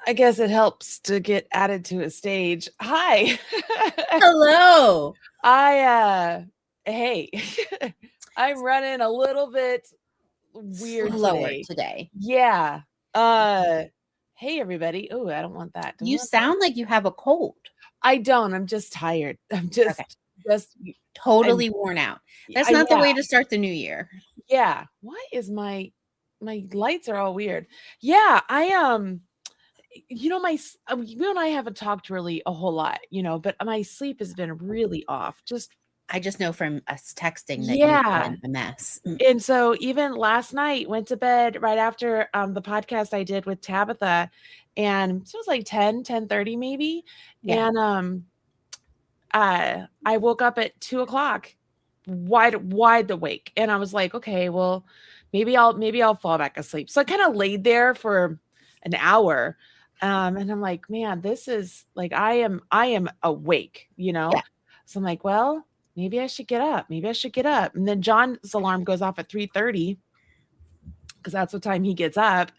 I guess it helps to get added to a stage. Hi. Hello. Hey. I'm running a little bit weird Slower today. today. Yeah. Hey everybody. Oh, I don't want that. Do we You want that? sound like you have a cold. I don't. I'm just tired. I'm Okay. just I'm Totally worn out. That's not the yeah. way to start the new year. Yeah. Why is my lights are all weird? Yeah, you and I haven't talked really a whole lot, but my sleep has been really off. Just I just know from us texting that you've yeah. been a mess. And so even last night, went to bed right after the podcast I did with Tabitha, and so it was like 10:30 maybe. Yeah. And I woke up at 2 o'clock, wide awake, and I was like, okay, well, maybe I'll fall back asleep. So I kind of laid there for an hour, and I'm like, man, this is like I am awake. Yeah. So I'm like, well, maybe I should get up. Maybe I should get up. And then John's alarm goes off at 3:30 because that's what time he gets up.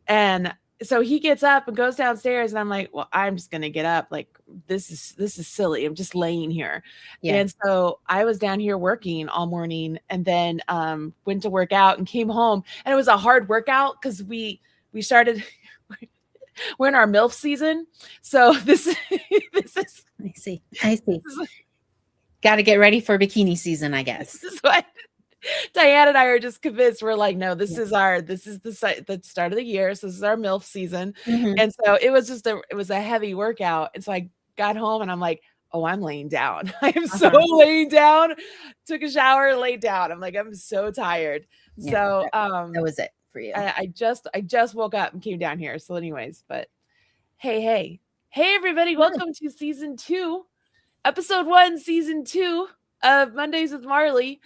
And so he gets up and goes downstairs, and I'm like, well, I'm just gonna get up. Like, this is silly. I'm just laying here. Yeah. And so I was down here working all morning, and then went to work out and came home. And it was a hard workout because we started we're in our MILF season. So this is I see. Got to get ready for bikini season, I guess. this is what Diane and I are just convinced. We're like, no, this is the start of the year. So this is our MILF season. Mhm. And so it was a heavy workout. And so I got home and I'm like, oh, I'm laying down. I am so laying down. Took a shower, laid down. I'm like, I'm so tired. Yeah, So that was it for you. I just woke up and came down here. So anyways, but hey everybody, welcome to season 2, episode 1, season 2 of Mondays with Marley.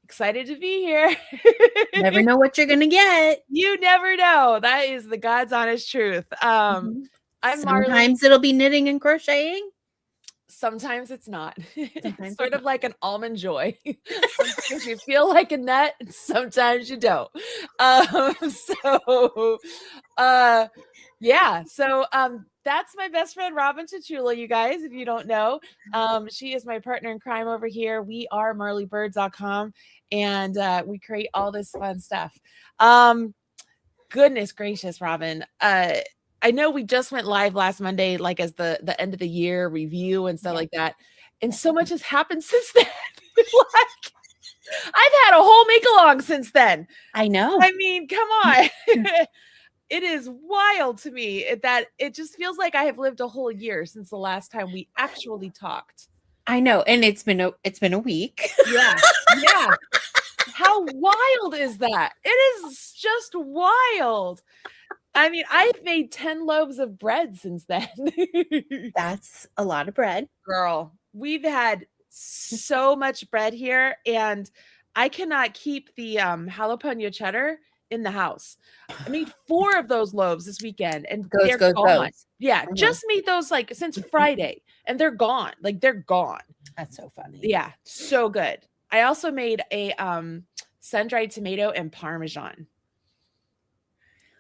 Excited to be here. Never know what you're gonna get. You never know. That is the God's honest truth. I'm Marley. Sometimes it'll be knitting and crocheting. Sometimes it's not. It's sort of like an almond joy. Sometimes you feel like a nut, and sometimes you don't. Yeah. So that's my best friend Robin Chichula, you guys, if you don't know. She is my partner in crime over here. We are marleybird.com, and we create all this fun stuff. Goodness gracious, Robin. I know we just went live last Monday, like as the end of the year review and stuff like that. And so much has happened since then. Like, I've had a whole make along since then. I know. I mean, come on. It is wild to me that it just feels like I have lived a whole year since the last time we actually talked. I know. And it's been a week. Yeah. Yeah. How wild is that? It is just wild. I mean, I've made 10 loaves of bread since then. That's a lot of bread. Girl, we've had so much bread here, and I cannot keep the jalapeno cheddar in the house. I made 4 of those loaves this weekend, and they're gone. Yeah, just made those like since Friday, and they're gone. Like, they're gone. That's so funny. Yeah, so good. I also made a sun-dried tomato and Parmesan.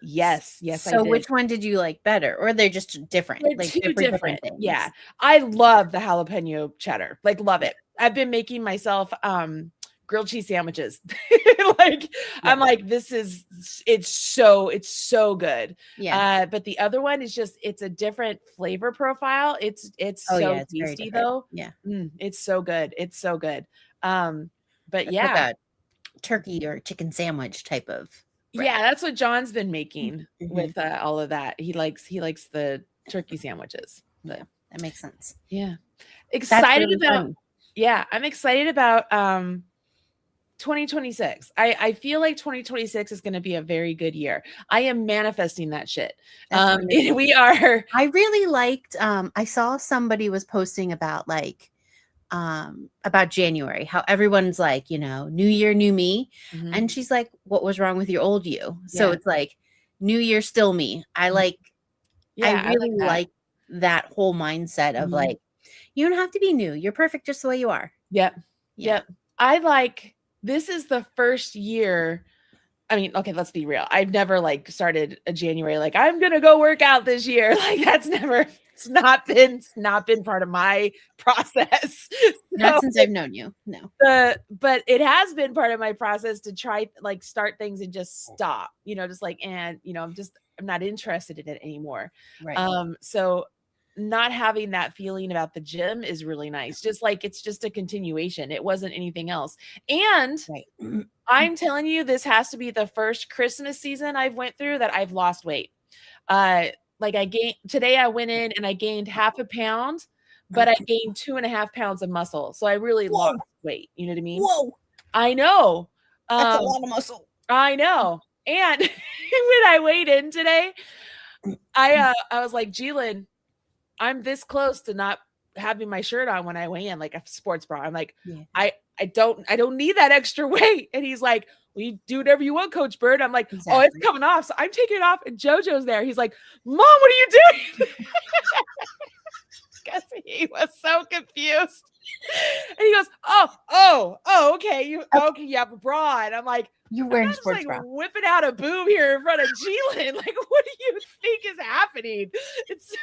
Yes, so I did. Which one did you like better, or they're just different? They're like two different things? Yeah, I love the jalapeno cheddar. Like, love it. I've been making myself grilled cheese sandwiches. I'm like, it's so good. Yeah. But the other one is just, it's a different flavor profile. It's so tasty though. Yeah. It's so good. It's so good. But it's yeah, like a turkey or chicken sandwich type of bread. Yeah, that's what John's been making with all of that. He likes the turkey sandwiches. But yeah, that makes sense. Yeah. Excited really about fun. Yeah, I'm excited about 2026. I feel like 2026 is going to be a very good year. I am manifesting that shit. We are. I really liked I saw somebody was posting about about January, how everyone's like, new year, new me. And she's like, what was wrong with your old you? So it's like, new year, still me. I really like that whole mindset of like, you don't have to be new. You're perfect just the way you are. Yep. I like, this is the first year I mean, okay, let's be real. I've never like started a January like I'm gonna go work out this year. Like that's never. It's not been part of my process. Not So, since I've known you. No. but it has been part of my process to try like start things and just stop. Just like and I'm not interested in it anymore. Right. So not having that feeling about the gym is really nice. Just like it's just a continuation. It wasn't anything else. And Right. I'm telling you, this has to be the first Christmas season I've went through that I've lost weight. Like today I went in and I gained 0.5 pound, but I gained 2.5 pounds of muscle. So I really lost weight. You know what I mean? Whoa. I know. That's a lot of muscle. I know. And when I weighed in today, I was like, Jeelan, I'm this close to not having my shirt on when I weigh in, like a sports bra. I'm like, Yeah. I don't need that extra weight. And he's like, well, you do whatever you want, Coach Bird. I'm like, Exactly. oh, it's coming off. So I'm taking it off. And JoJo's there. He's like, Mom, what are you doing? Because he was so confused. And he goes, oh, okay. You have a bra. And I'm like, you're wearing a just sports like bra. whipping out a boob here in front of Jeelan. Like, what do you think is happening? It's so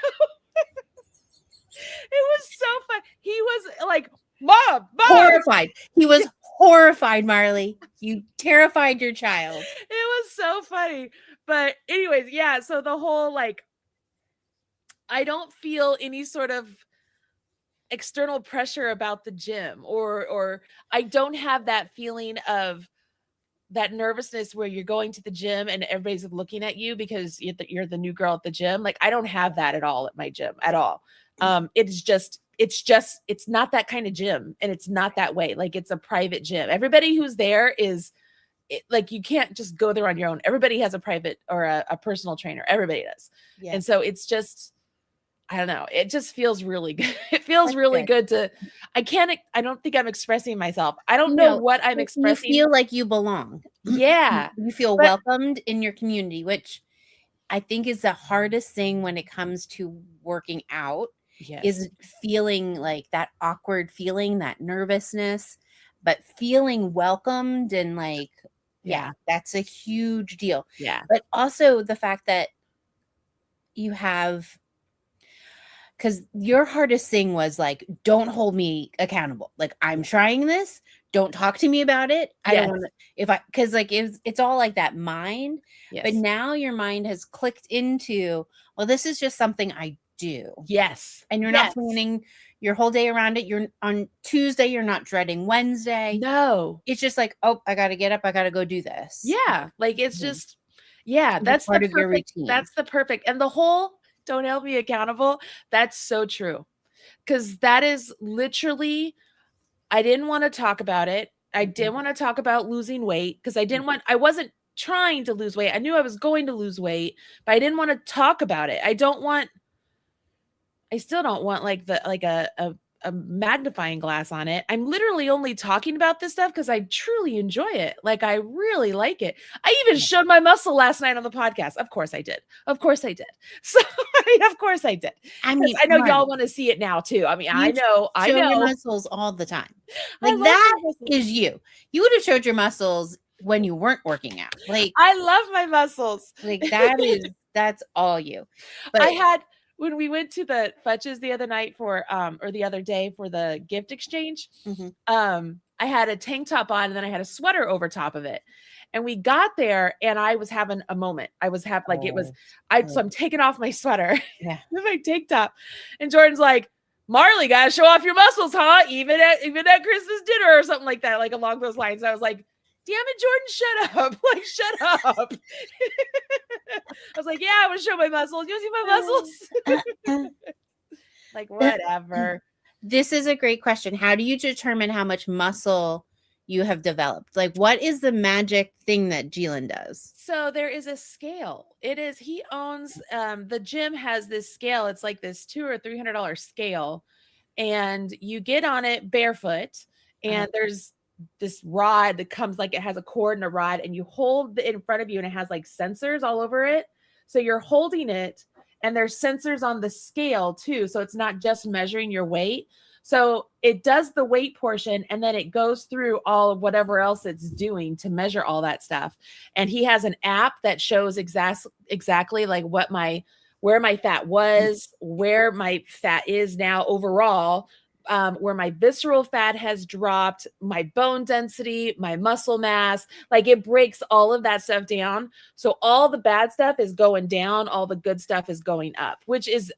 it was so fun. He was like, Mom. Horrified. He was horrified, Marley. You terrified your child. It was so funny. But anyways, yeah. So the whole like, I don't feel any sort of external pressure about the gym, or I don't have that feeling of that nervousness where you're going to the gym and everybody's looking at you because you're the new girl at the gym. Like I don't have that at all at my gym at all. It's not that kind of gym, and it's not that way. Like it's a private gym. Everybody who's there like you can't just go there on your own. Everybody has a private or a personal trainer. Everybody does. Yeah. And so it's just, I don't know. It just feels really good. It feels really good to, I don't think I'm expressing myself. I don't know what I'm expressing. You feel like you belong. Yeah. You feel welcomed in your community, which I think is the hardest thing when it comes to working out. Yes. Is feeling like that awkward feeling, that nervousness, but feeling welcomed and like, yeah, that's a huge deal. Yeah. But also the fact that you have, because your hardest thing was like, don't hold me accountable. Like I'm trying this. Don't talk to me about it. I don't want to, because like it's all like that mind. Yes. But now your mind has clicked into, well, this is just something I do. Yes. And you're not planning your whole day around it. You're on Tuesday, you're not dreading Wednesday. No. It's just like, oh, I got to get up. I got to go do this. Yeah. Like it's just, that's part of your routine. That's the perfect. And the whole don't hold me accountable. That's so true. Because that is literally, I didn't want to talk about it. I didn't want to talk about losing weight because I wasn't trying to lose weight. I knew I was going to lose weight, but I didn't want to talk about it. I still don't want like a magnifying glass on it. I'm literally only talking about this stuff because I truly enjoy it. Like I really like it. I even showed my muscle last night on the podcast. Of course I did. So of course I did. I mean, I know y'all want to see it now too. I mean, I know. Your muscles all the time. Like that is you. You would have showed your muscles when you weren't working out. Like I love my muscles. Like that's all you. But when we went to the Fetches the other night or the other day for the gift exchange, I had a tank top on and then I had a sweater over top of it. And we got there and I was having a moment. So I'm taking off my sweater, my tank top. And Jordan's like, Marley, gotta show off your muscles, huh? Even at Christmas dinner or something like that, like along those lines. I was like, damn it, Jordan, shut up. Like, shut up. I was like, yeah, I want to show my muscles. You see my muscles? Like, whatever. This is a great question. How do you determine how much muscle you have developed? Like, what is the magic thing that Jeelan does? So there is a scale. He owns, the gym has this scale. It's like this $200 or $300 scale. And you get on it barefoot and there's this rod that comes like it has a cord and a rod and you hold it in front of you and it has like sensors all over it. So you're holding it and there's sensors on the scale too. So it's not just measuring your weight. So it does the weight portion, and then it goes through all of whatever else it's doing to measure all that stuff. And he has an app that shows exactly like where my fat was, where my fat is now overall, where my visceral fat has dropped, my bone density, my muscle mass. Like it breaks all of that stuff down. So all the bad stuff is going down, all the good stuff is going up, which is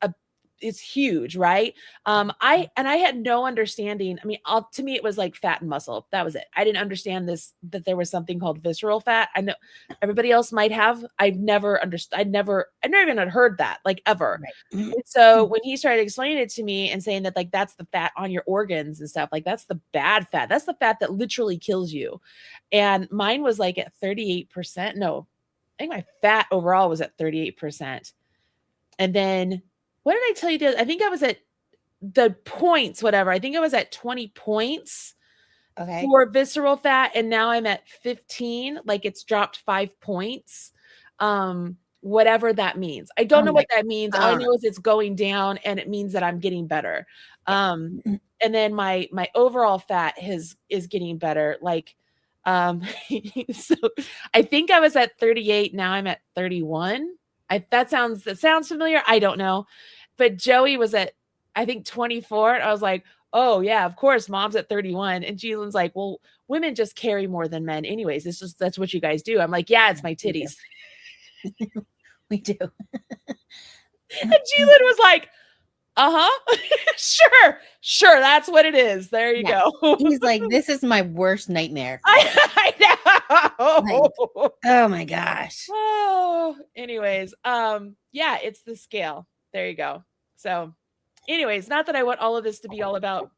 huge, right? I had no understanding. I mean, to me, it was like fat and muscle. That was it. I didn't understand that there was something called visceral fat. I know everybody else might have. I've never understood. I never even had heard that, like, ever. Right. And so when he started explaining it to me and saying that, like, that's the fat on your organs and stuff, like that's the bad fat. That's the fat that literally kills you. And mine was like at 38%. No, I think my fat overall was at 38%. And then what did I tell you? I think I was at the points, whatever. I think I was at 20 points for visceral fat. And now I'm at 15. Like it's dropped 5 points. Whatever that means. I don't know what that means. All I know is it's going down and it means that I'm getting better. And then my overall fat is getting better. Like, so I think I was at 38. Now I'm at 31. That sounds familiar. I don't know. But Joey was at, I think, 24. I was like, oh yeah, of course, mom's at 31. And Jeelan's like, well, women just carry more than men anyways. That's what you guys do. I'm like, yeah, it's my titties. We do. And Jeelan was like, sure, that's what it is. There you go. He's like, this is my worst nightmare. I know. Like, oh my gosh. Oh, anyways, yeah, it's the scale. There you go. So anyways, not that I want all of this to be all about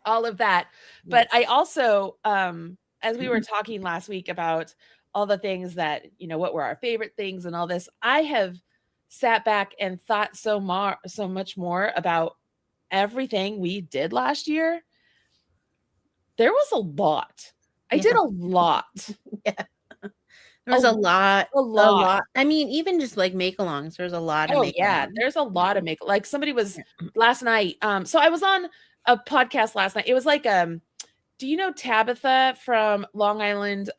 all of that, but I also, as we were talking last week about all the things that, what were our favorite things and all this, I have sat back and thought so much more about everything we did last year. There was a lot. I did a lot. Yeah. There's a lot. I mean, even just like make-alongs, there's a lot of make-alongs. Yeah, there's a lot of like somebody was last night. So I was on a podcast last night. It was like, do you know Tabitha from Long Island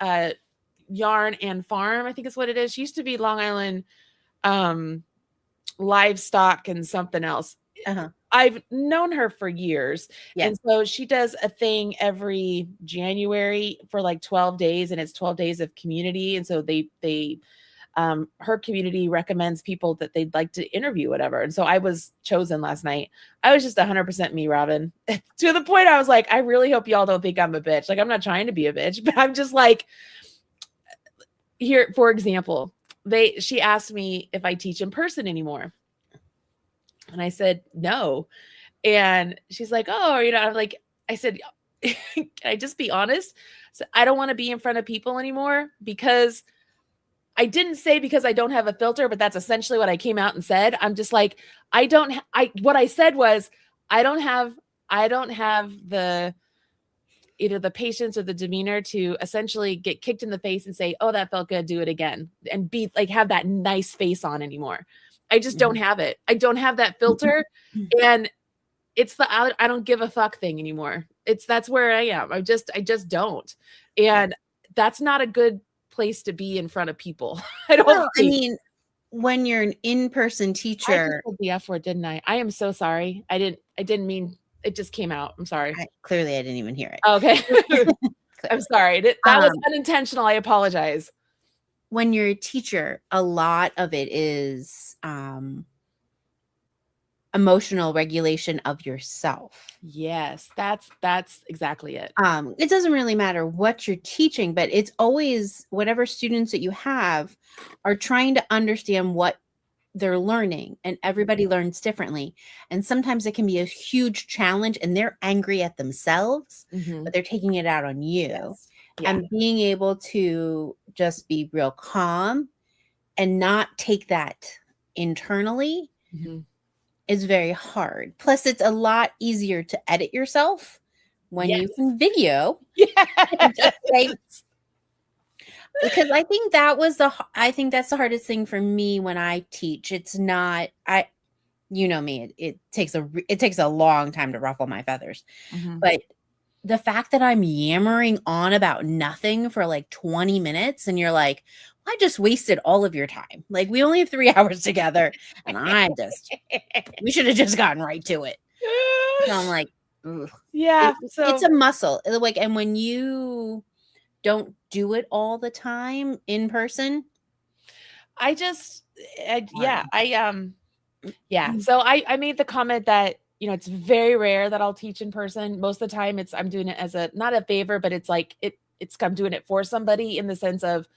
Yarn and Farm? I think is what it is. She used to be Long Island Livestock and something else. I've known her for years. And so she does a thing every January for like 12 days, and it's 12 days of community. And so they her community recommends people that they'd like to interview, whatever. And so I was chosen last night. I was just 100% me, Robin, to the point I was like, I really hope y'all don't think I'm a bitch. Like, I'm not trying to be a bitch, but I'm just like, here, for example, she asked me if I teach in person anymore. And I said, no. And she's like, oh, I'm like, I said, can I just be honest? So I don't want to be in front of people anymore, because I didn't say because I don't have a filter, but that's essentially what I came out and said. I'm just like, what I said was, I don't have either the patience or the demeanor to essentially get kicked in the face and say, oh, that felt good, do it again. And be like, have that nice face on anymore. I just don't have it. I don't have that filter. And it's the I don't give a fuck thing anymore. That's where I am. I just don't. And that's not a good place to be in front of people. I mean, when you're an in-person teacher. I just said the F word, didn't I? I am so sorry. I didn't mean, it just came out. I'm sorry. Clearly I didn't even hear it. Okay. I'm sorry. That was unintentional. I apologize. When you're a teacher, a lot of it is emotional regulation of yourself. Yes, that's exactly it. It doesn't really matter what you're teaching, but it's always whatever students that you have are trying to understand what they're learning, and everybody learns differently. And sometimes it can be a huge challenge and they're angry at themselves, but they're taking it out on you. Yes. Yeah. And being able to just be real calm and not take that internally is very hard. Plus, it's a lot easier to edit yourself when you can video. Because I think that's the hardest thing for me when I teach. It's not, You know me, it takes a long time to ruffle my feathers. Mhm. But the fact that I'm yammering on about nothing for like 20 minutes and you're like, I just wasted all of your time. Like, we only have 3 hours together and we should have just gotten right to it. So I'm like, ugh. Yeah. It's So a muscle. Like, and when you don't do it all the time in person, I just, hard. yeah. So I made the comment that, you know, it's very rare that I'll teach in person. Most of the time I'm doing it as not a favor, but it's like, I'm doing it for somebody, in the sense of,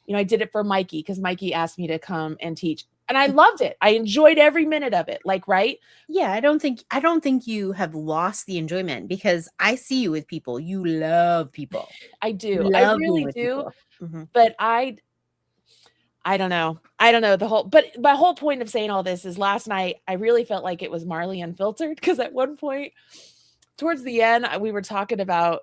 you know, I did it for Mikey because Mikey asked me to come and teach. And I loved it. I enjoyed every minute of it. Like, right? Yeah, I don't think you have lost the enjoyment, because I see you with people. You love people. I You do. I love being really with do. people. Mhm. But I don't know. I don't know but my whole point of saying all this is, last night I really felt like it was Marley Unfiltered, because at one point towards the end, we were talking about,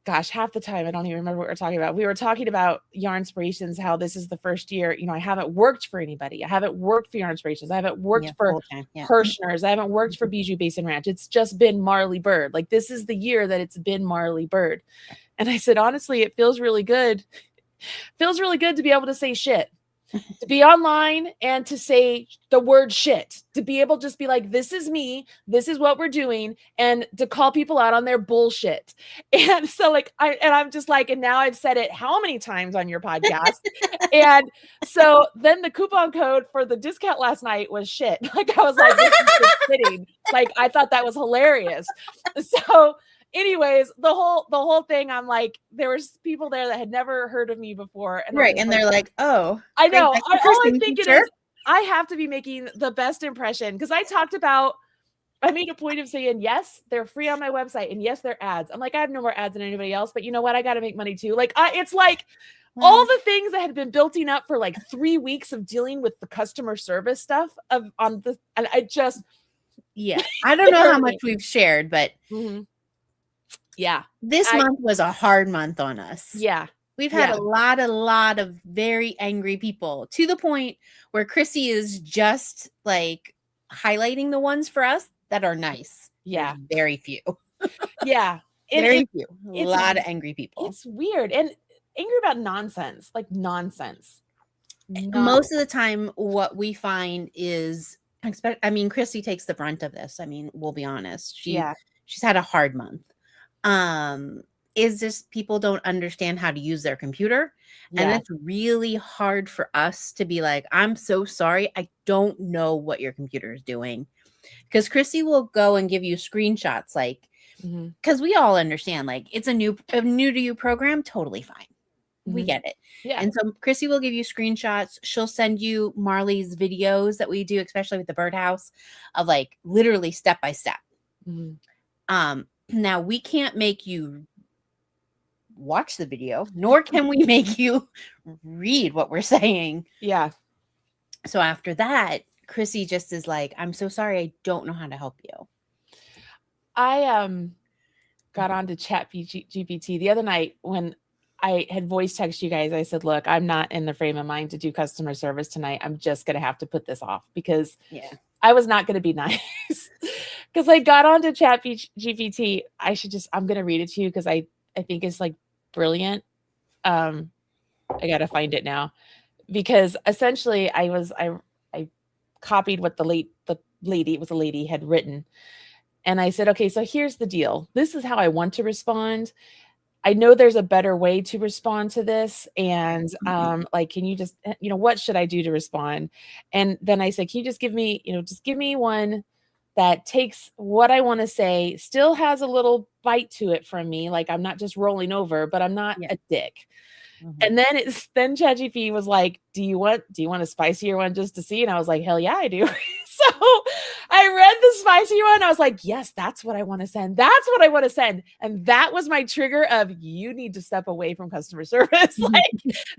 gosh, half the time I don't even remember what we were talking about. We were talking about Yarn Inspirations, how this is the first year, you know, I haven't worked for anybody. I haven't worked for Yarn Inspirations. I haven't worked Yeah, for whole time. Yeah. Kirshner's. I haven't worked for Bijou Basin Ranch. It's just been Marley Bird. Like, this is the year that it's been Marley Bird. And I said, honestly, it feels really good. Feels really good to be able to say shit, to be online and to say the word shit, to be able to just be like, this is me, this is what we're doing, and to call people out on their bullshit. And so, like, I'm just like, and now I've said it how many times on your podcast. And so then the coupon code for the discount last night was shit. Like, I was like, this is just kidding. Like, I thought that was hilarious. So anyways, the whole thing, I'm like, there was people there that had never heard of me before. And Right. And they're like, oh, I know. all All I'm thinking is, I have to be making the best impression, because I made a point of saying, yes, they're free on my website, and yes, they're ads. I'm like, I have no more ads than anybody else, but you know what? I got to make money too. Like, it's like all the things that had been building up for like 3 weeks of dealing with the customer service stuff and I just, yeah, I don't know how much we've shared, but yeah, this month was a hard month on us. Yeah. We've had a lot of very angry people, to the point where Chrissy is just like highlighting the ones for us that are nice. Yeah. There's very few. Yeah. Very few. A lot of angry people. It's weird. And angry about nonsense, like nonsense. Most of the time, what we find is, I mean, Chrissy takes the brunt of this. I mean, we'll be honest. She's had a hard month. Is just people don't understand how to use their computer. And it's really hard for us to be like, I'm so sorry, I don't know what your computer is doing. Because Chrissy will go and give you screenshots, like, because we all understand, like, it's a new to you program, totally fine. We get it. Yeah. And so Chrissy will give you screenshots. She'll send you Marley's videos that we do, especially with the birdhouse, of like literally step by step. Now we can't make you watch the video, nor can we make you read what we're saying. Yeah. So after that, Chrissy just is like, I'm so sorry, I don't know how to help you. I got onto GPT the other night when I had voice text you guys. I said, look, I'm not in the frame of mind to do customer service tonight. I'm just going to have to put this off, because I was not going to be nice. Because I got onto GPT. I'm going to read it to you, because I think it's like brilliant. I got to find it now, because essentially I copied what the lady, it was a lady, had written. And I said, okay, so here's the deal. This is how I want to respond. I know there's a better way to respond to this. And like, can you just, what should I do to respond? And then I said, can you just give me one that takes what I want to say, still has a little bite to it from me. Like, I'm not just rolling over, but I'm not a dick. And then ChatGPT was like, do you want a spicier one just to see? And I was like, hell yeah, I do. So I read the spicy one. I was like, yes, that's what I want to send. That's what I want to send. And that was my trigger of, you need to step away from customer service. Like,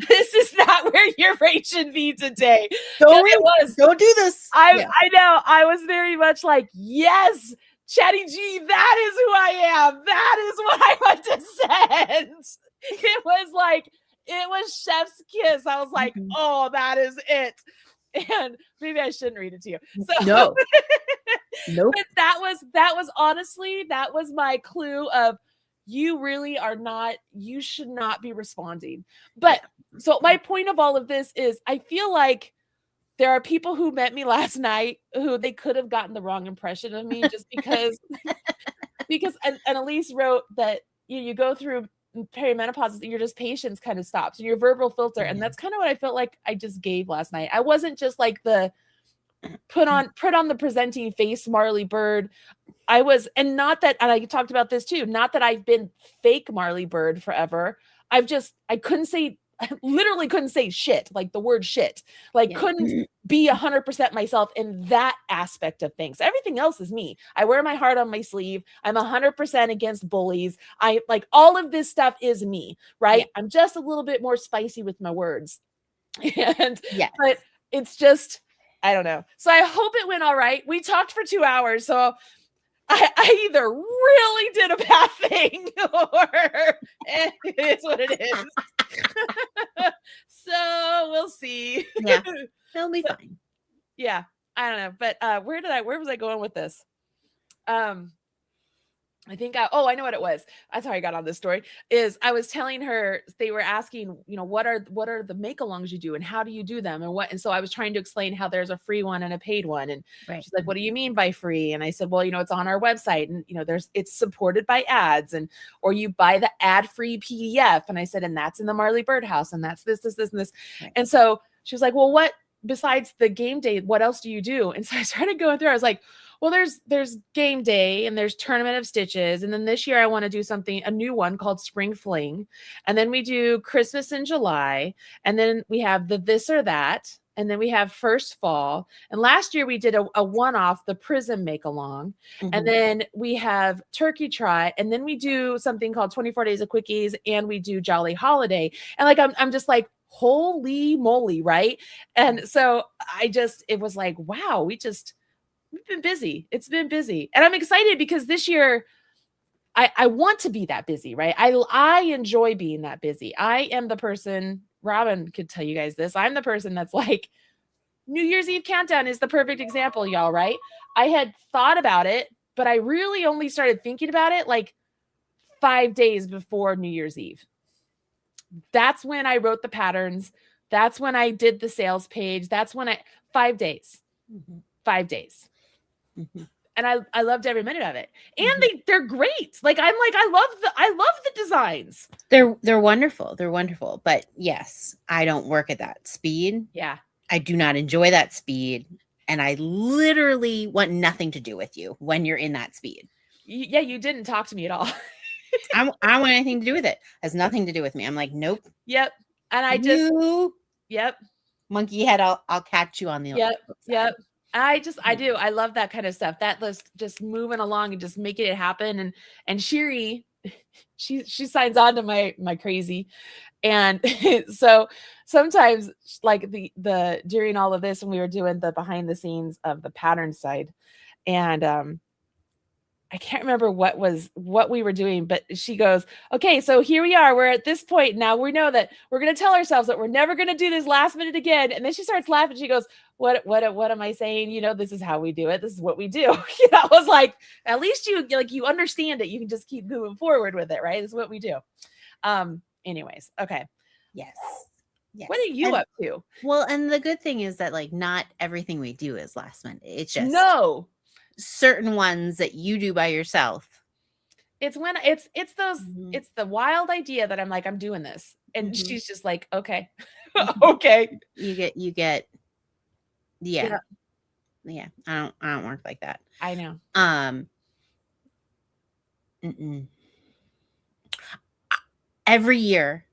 this is not where your rate should be today. Don't do this. I know. I was very much like, yes, Chatty G, that is who I am. That is what I want to send. It was chef's kiss. I was like, oh, that is it. And maybe I shouldn't read it to you. So No. Nope. but that was honestly, that was my clue of you really are not, you should not be responding. But so my point of all of this is I feel like there are people who met me last night who they could have gotten the wrong impression of me just because and Elise wrote that you go through perimenopause, your just patience kind of stops and your verbal filter. And that's kind of what I felt like I just gave last night. I wasn't just like the put on the presenting face Marley Bird. I was, and not that, and I talked about this too, not that I've been fake Marley Bird forever. I literally couldn't say shit, like the word shit, like couldn't be 100% myself in that aspect of things. Everything else is me. I wear my heart on my sleeve. I'm 100% against bullies. I like all of this stuff is me, right? Yeah. I'm just a little bit more spicy with my words. And but it's just, I don't know. So I hope it went all right. We talked for 2 hours. So I either really did a bad thing or it is what it is. So we'll see. Yeah, it'll be fine. Yeah, I don't know. But where was I going with this? I think I know what it was. That's how I got on this story. Is I was telling her, they were asking, what are the make-alongs you do and how do you do them and so I was trying to explain how there's a free one and a paid one. And she's like, what do you mean by free? And I said, well, it's on our website and it's supported by ads or you buy the ad-free PDF. And I said, and that's in the Marley Bird house and that's this and this. Right. And so she was like, well, what besides the game day, what else do you do? And so I started going through, I was like, well, there's game day and there's tournament of stitches. And then this year I want to do a new one called Spring Fling. And then we do Christmas in July. And then we have the this or that. And then we have First Fall. And last year we did a one-off, the Prism Make Along. Mm-hmm. And then we have Turkey Trot. And then we do something called 24 Days of Quickies. And we do Jolly Holiday. And like, I'm just like, holy moly, right? And so it was like, wow, we've been busy. It's been busy. And I'm excited because this year I want to be that busy, right? I enjoy being that busy. I am the person, Robin could tell you guys this. I'm the person that's like, New Year's Eve countdown is the perfect example, y'all, right? I had thought about it, but I really only started thinking about it like 5 days before New Year's Eve. That's when I wrote the patterns. That's when I did the sales page. That's when 5 days. Mm-hmm. 5 days. Mm-hmm. And I loved every minute of it. And mm-hmm. they're great. Like I love the designs. They're wonderful. They're wonderful. But yes, I don't work at that speed. Yeah. I do not enjoy that speed. And I literally want nothing to do with you when you're in that speed. Yeah, you didn't talk to me at all. I don't want anything to do with it. It has nothing to do with me. I'm like, nope. Yep. And yep. Monkey head, I'll catch you on the Yep. I do. I love that kind of stuff. That was just moving along and just making it happen. And Shiri, she signs on to my crazy. And so sometimes like the during all of this, when we were doing the behind the scenes of the pattern side, and I can't remember what we were doing, but she goes, okay, so here we are. We're at this point now. We know that we're going to tell ourselves that we're never going to do this last minute again. And then she starts laughing. She goes, what am I saying? This is how we do it. This is what we do. I was like, at least you understand it. You can just keep moving forward with it. Right. This is what we do. Anyways. Okay. Yes. What are you up to? Well, and the good thing is that like, not everything we do is last minute. It's just certain ones that you do by yourself. It's when it's those it's the wild idea that I'm like, I'm doing this. And she's just like, okay. Okay. You get yeah. I don't work like that. I know. Every year,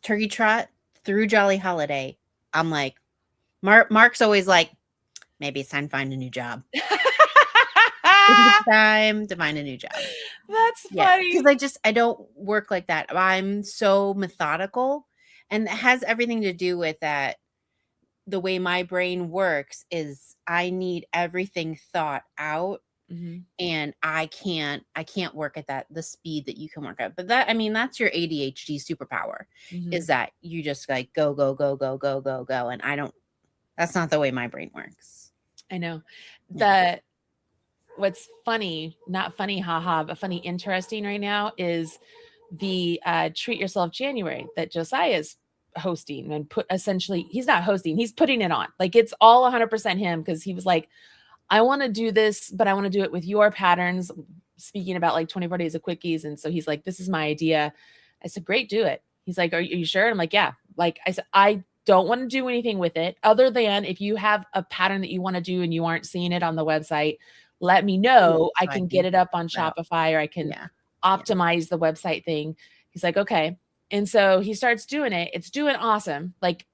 Turkey Trot through Jolly Holiday, I'm like, Mark's always like, maybe it's time to find a new job. It's time to find a new job. That's funny. Because I don't work like that. I'm so methodical, and it has everything to do with that. The way my brain works is I need everything thought out, and I can't work at the speed that you can work at. But that's your ADHD superpower, is that you just like go, and I don't That's not the way my brain works. I know. Yeah. What's funny, not funny, haha, but funny, interesting right now is the Treat Yourself January that Josiah is hosting and essentially, he's not hosting, he's putting it on. Like it's all 100% him because he was like, I want to do this, but I want to do it with your patterns, speaking about like 24 days of quickies. And so he's like, this is my idea. I said, great, do it. He's like, are you sure? I'm like, yeah. Like I said, I don't want to do anything with it other than if you have a pattern that you want to do and you aren't seeing it on the website, let me know. I can get it up on Shopify or I can optimize the website thing. He's like, okay. And so he starts doing it. It's doing awesome, like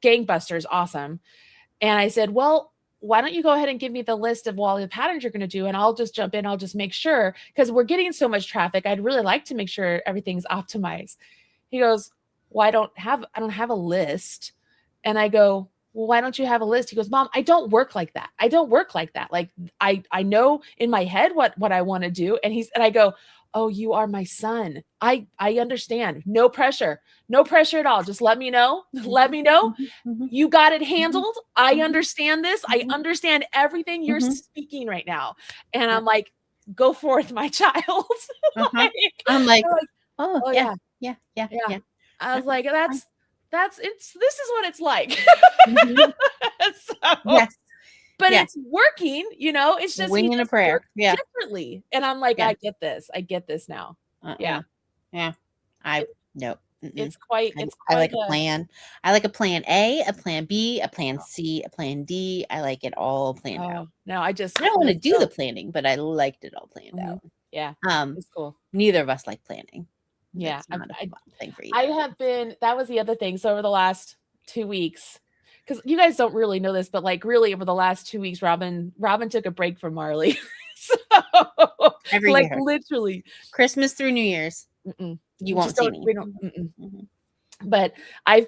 gangbusters, awesome. And I said, well, why don't you go ahead and give me the list of all the patterns you're going to do? And I'll just jump in. I'll just make sure, because we're getting so much traffic. I'd really like to make sure everything's optimized. He goes, well, I don't have a list. And I go, well, why don't you have a list? He goes, Mom, I don't work like that. I don't work like that. Like I know in my head what I want to do. And I go, oh, you are my son. I understand. No pressure at all. Just let me know. Let me know. You got it handled. I understand this. I understand everything you're speaking right now. And I'm like, go forth, my child. I'm like, oh yeah. I was like, this is what it's like. So, yes. But it's working, it's just winging a prayer. Yeah. Differently. And I'm like, I get this now. Yeah. Nope. It's quite I like a plan. I like a plan A, a plan B, a plan C, a plan D. I like it all planned out. No, I don't want to do the planning, but I liked it all planned out. Yeah. It's cool. Neither of us like planning. Yeah. Not a fun thing for you. That was the other thing. So over the last 2 weeks, because you guys don't really know this, but like really over the last 2 weeks, Robin took a break from Marley. So every like year. Literally Christmas through New Year's. You won't see me. But I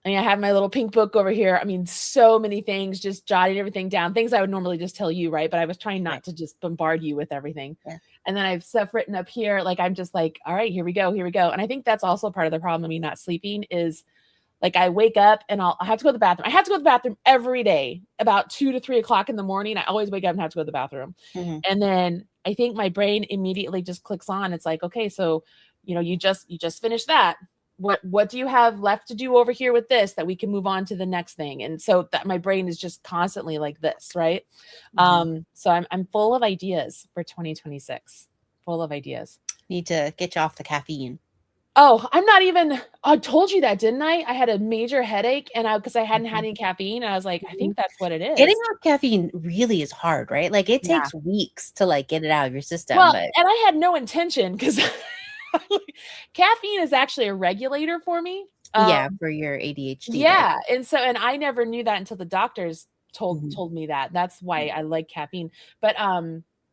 have my little pink book over here. I mean, so many things, just jotting everything down, things I would normally just tell you, right? But I was trying not to just bombard you with everything. Yeah. And then I have stuff written up here. Like, I'm just like, all right, here we go. And I think that's also part of the problem of me not sleeping is like, I wake up and I have to go to the bathroom. I have to go to the bathroom every day, about 2 to 3 o'clock in the morning. I always wake up and have to go to the bathroom. And then I think my brain immediately just clicks on. It's like, okay, so, you just finished that. What do you have left to do over here with this that we can move on to the next thing? And so that my brain is just constantly like this, right? So I'm full of ideas for 2026. Full of ideas. Need to get you off the caffeine. Oh, I told you that, didn't I? I had a major headache because I hadn't had any caffeine. And I was like, I think that's what it is. Getting off caffeine really is hard, right? Like it takes weeks to like get it out of your system. Well, and I had no intention because caffeine is actually a regulator for me. For your ADHD. Yeah. Right? And I never knew that until the doctors told me that. That's why I like caffeine. But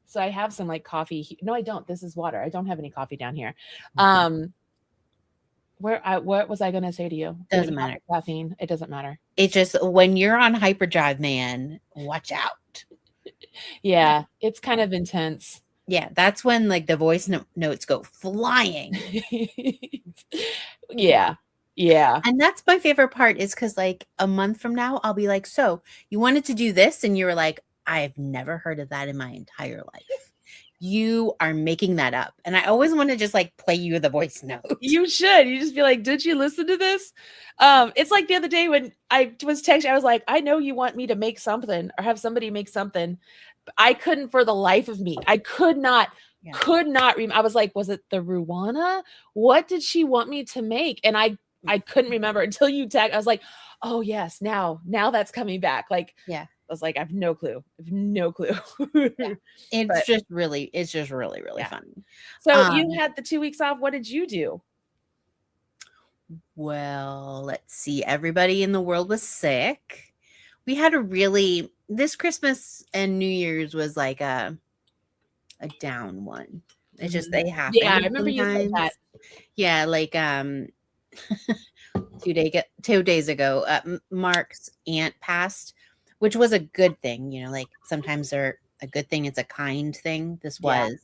so I have some like coffee. No, I don't. This is water. I don't have any coffee down here. What was I going to say to you? Doesn't matter. Caffeine. It doesn't matter. It just, when you're on hyperdrive, man, watch out. Yeah. It's kind of intense. Yeah. That's when like the voice notes go flying. Yeah. And that's my favorite part is because like a month from now, I'll be like, so you wanted to do this. And you were like, I've never heard of that in my entire life. You are making that up. And I always want to just like play you the voice note. You should. You just be like, did you listen to this? It's like the other day when I was texting, I was like, I know you want me to make something or have somebody make something. I couldn't for the life of me. I could not I was like, was it the Ruana? What did she want me to make? And I couldn't remember until you text. I was like, oh yes, now that's coming back. Like, yeah. I was like, I have no clue. Yeah. It's just really funny. So you had the 2 weeks off. What did you do? Well, let's see. Everybody in the world was sick. We had this Christmas and New Year's was like a down one. It's just they happen. Yeah, I remember you said that. Yeah, like 2 days ago, Mark's aunt passed, which was a good thing. Like sometimes they're a good thing. It's a kind thing. This was.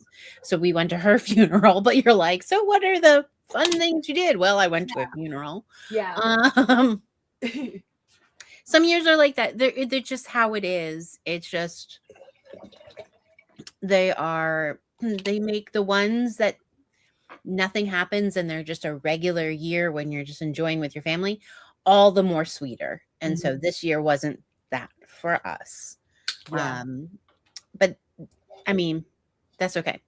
So we went to her funeral, but you're like, so what are the fun things you did? Well, I went to a funeral. Yeah. Some years are like that. They're just how it is. It's just they make the ones that nothing happens and they're just a regular year when you're just enjoying with your family, all the more sweeter. And so this year wasn't that for us. Yeah. But I mean, that's okay.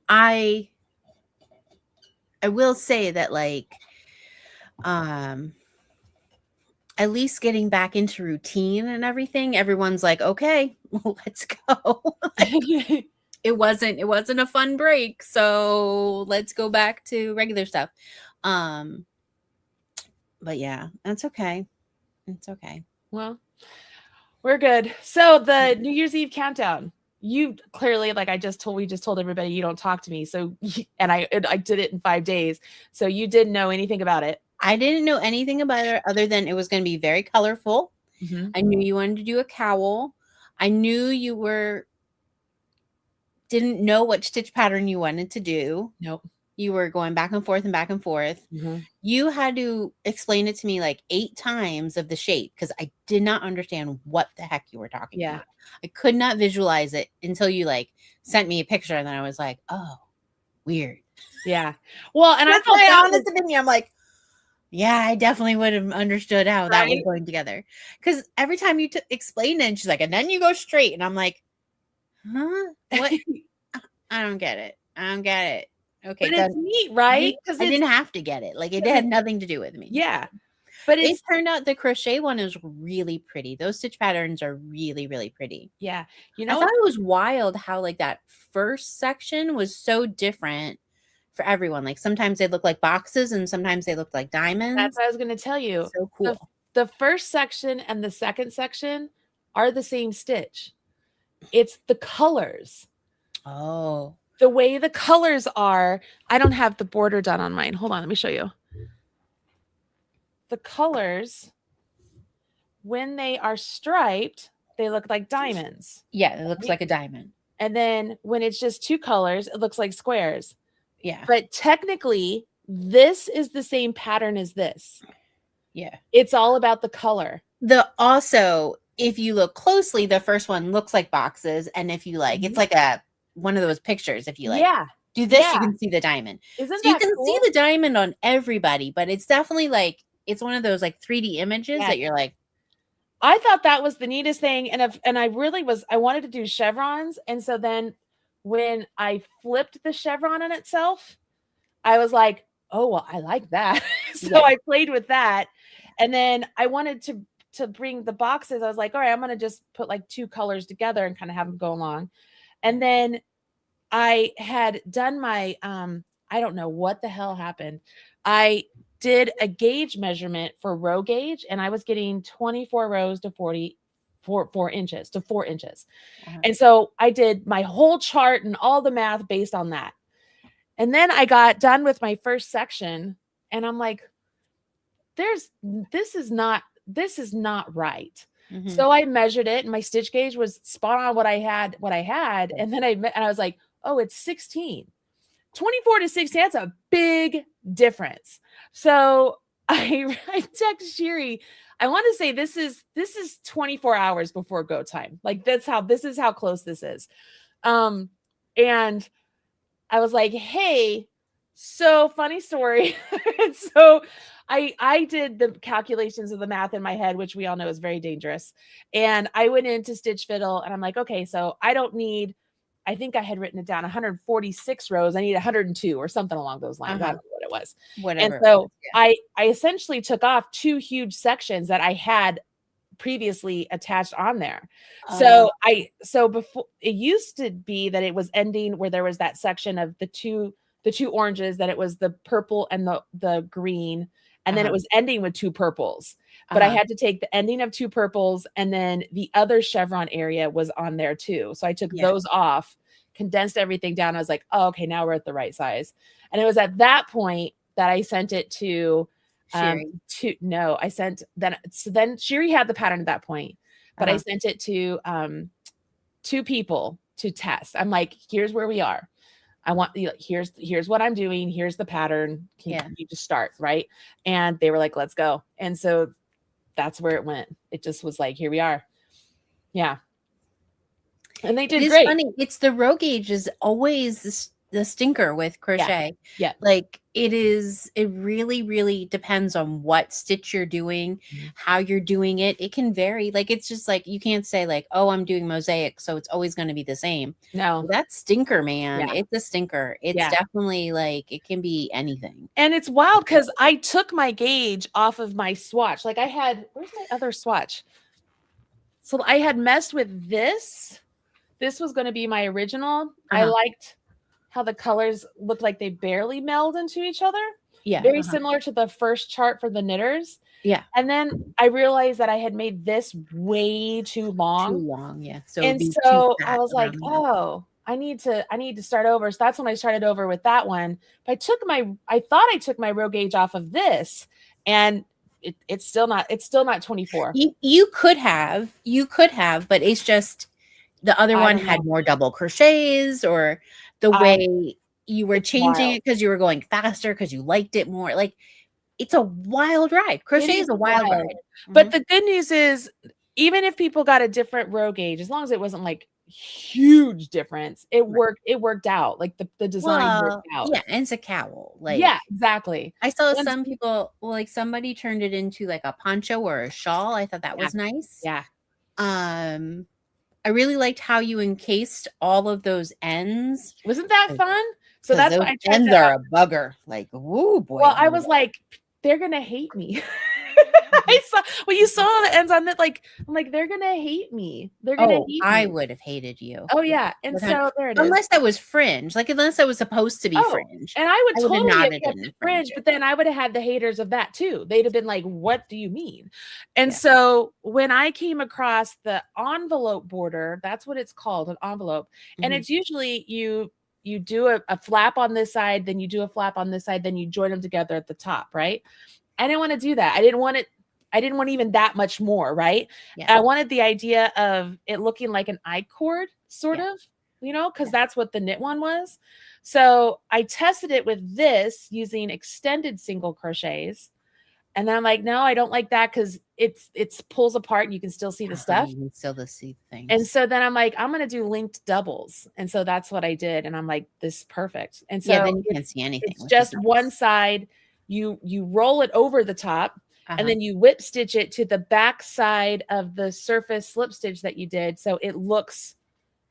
I will say that, like, at least getting back into routine and everything, everyone's like, okay, let's go. Like, it wasn't a fun break, so let's go back to regular stuff. But yeah, that's okay. It's okay. Well, we're good. So the New Year's Eve countdown, you clearly, like we just told everybody you don't talk to me. So, and I did it in 5 days. So you didn't know anything about it. I didn't know anything about it other than it was going to be very colorful. I knew you wanted to do a cowl. I knew you didn't know what stitch pattern you wanted to do. Nope. You were going back and forth and back and forth. You had to explain it to me like 8 times of the shape because I did not understand what the heck you were talking about. I could not visualize it until you like sent me a picture, and then I was like, oh, weird. Yeah. Well, and that's my honest opinion. I'm like, yeah, I definitely would have understood how that was going together. Because every time you explain it, she's like, and then you go straight. And I'm like, huh? What? I don't get it. I don't get it. Okay. But it's neat, right? Because I didn't have to get it. Like, it had nothing to do with me. Yeah. But it turned out the crochet one is really pretty. Those stitch patterns are really, really pretty. Yeah. You know, I thought it was wild how like that first section was so different for everyone. Like sometimes they look like boxes and sometimes they look like diamonds. That's what I was going to tell you. So cool. The first section and the second section are the same stitch. It's the colors. Oh. The way the colors are. I don't have the border done on mine. Hold on, let me show you. The colors, when they are striped, they look like diamonds. Yeah, it looks like a diamond. And then when it's just 2 colors, it looks like squares. Yeah. But technically, this is the same pattern as this. Yeah. It's all about the color. Also, if you look closely, the first one looks like boxes. And if you like, it's like one of those pictures. If you like do this, you can see the diamond. Isn't so you that can cool? see the diamond on everybody, but it's definitely like, it's one of those like 3D images that you're like, I thought that was the neatest thing. And I really I wanted to do chevrons. And so then when I flipped the chevron on itself, I was like, oh, well, I like that. So I played with that. And then I wanted to bring the boxes. I was like, all right, I'm going to just put like 2 colors together and kind of have them go along. And then I had done my, I don't know what the hell happened. I did a gauge measurement for row gauge, and I was getting 24 rows to 4 inches to 4 inches. And so I did my whole chart and all the math based on that. And then I got done with my first section and I'm like, this is not right. So I measured it and my stitch gauge was spot on what I had. And then I was like, oh, it's 16. 24 to 16, that's a big difference. So I text Sherry. I want to say this is 24 hours before go time. Like this is how close this is. And I was like, hey, so funny story. So I did the calculations of the math in my head, which we all know is very dangerous. And I went into Stitch Fiddle and I'm like, okay, so I think I had written it down 146 rows. I need 102 or something along those lines. I don't know what it was. Whatever. And so I essentially took off 2 huge sections that I had previously attached on there. So before, it used to be that it was ending where there was that section of the two oranges, that it was the purple and the green, and then it was ending with 2 purples. But I had to take the ending of 2 purples, and then the other chevron area was on there too. So I took those off, condensed everything down. I was like, oh, okay, now we're at the right size. And it was at that point that I sent it to Sherry. Then Sherry had the pattern at that point, but I sent it to 2 people to test. I'm like, here's where we are. I want here's what I'm doing. Here's the pattern. Can you just start, right? And they were like, let's go. And so that's where it went. It just was like, here we are. Yeah. And they did It's great. funny. It's the row gauge is always the stinker with crochet. Yeah. Like it really, really depends on what stitch you're doing, how you're doing it. It can vary. Like it's just like you can't say like, oh, I'm doing mosaic, so it's always going to be the same. No. That stinker, man. Yeah. It's a stinker. It's definitely like it can be anything. And it's wild because I took my gauge off of my swatch. Like I had, where's my other swatch? So I had messed with this. This was going to be my original. I liked how the colors looked like they barely meld into each other. Yeah. Very similar to the first chart for the knitters. Yeah. And then I realized that I had made this way too long. Too long, yeah. So I was like, oh, I need to start over. So that's when I started over with that one. But I thought I took my row gauge off of this, and it's still not 24. You could have, but it's just the other one had more double crochets, or the way you were changing it because you were going faster because you liked it more. Like it's a wild ride. Crochet is a wild ride. But the good news is, even if people got a different row gauge, as long as it wasn't like huge difference, it worked out. Like the design worked out. Yeah, and it's a cowl. Like yeah, exactly. I saw some people, like somebody turned it into like a poncho or a shawl. I thought that was nice. Yeah. I really liked how you encased all of those ends. Wasn't that fun? So that's what I tried. Ends are a bugger. Like, woo boy. Well, I was like, they're gonna hate me. I saw you saw the ends on it. Like, I'm like, they're gonna hate me. They're gonna hate me. I would have hated you. Oh yeah, and so there it is. Unless that was fringe, like unless that was supposed to be fringe, and I would totally have kept it fringe. But then I would have had the haters of that too. They'd have been like, "What do you mean?" And so when I came across the envelope border, that's what it's called, an envelope, and it's usually you do a flap on this side, then you do a flap on this side, then you join them together at the top, right? I didn't want to do that. I didn't want even that much more, right? Yeah. I wanted the idea of it looking like an I-cord, sort of, because that's what the knit one was. So I tested it with this using extended single crochets. And then I'm like, no, I don't like that because it's pulls apart and you can still see the stuff. You can still see things. And so then I'm like, I'm going to do linked doubles. And so that's what I did. And I'm like, this is perfect. And so then you can't see anything. It's just one side. You roll it over the top, and then you whip stitch it to the back side of the surface slip stitch that you did. So it looks,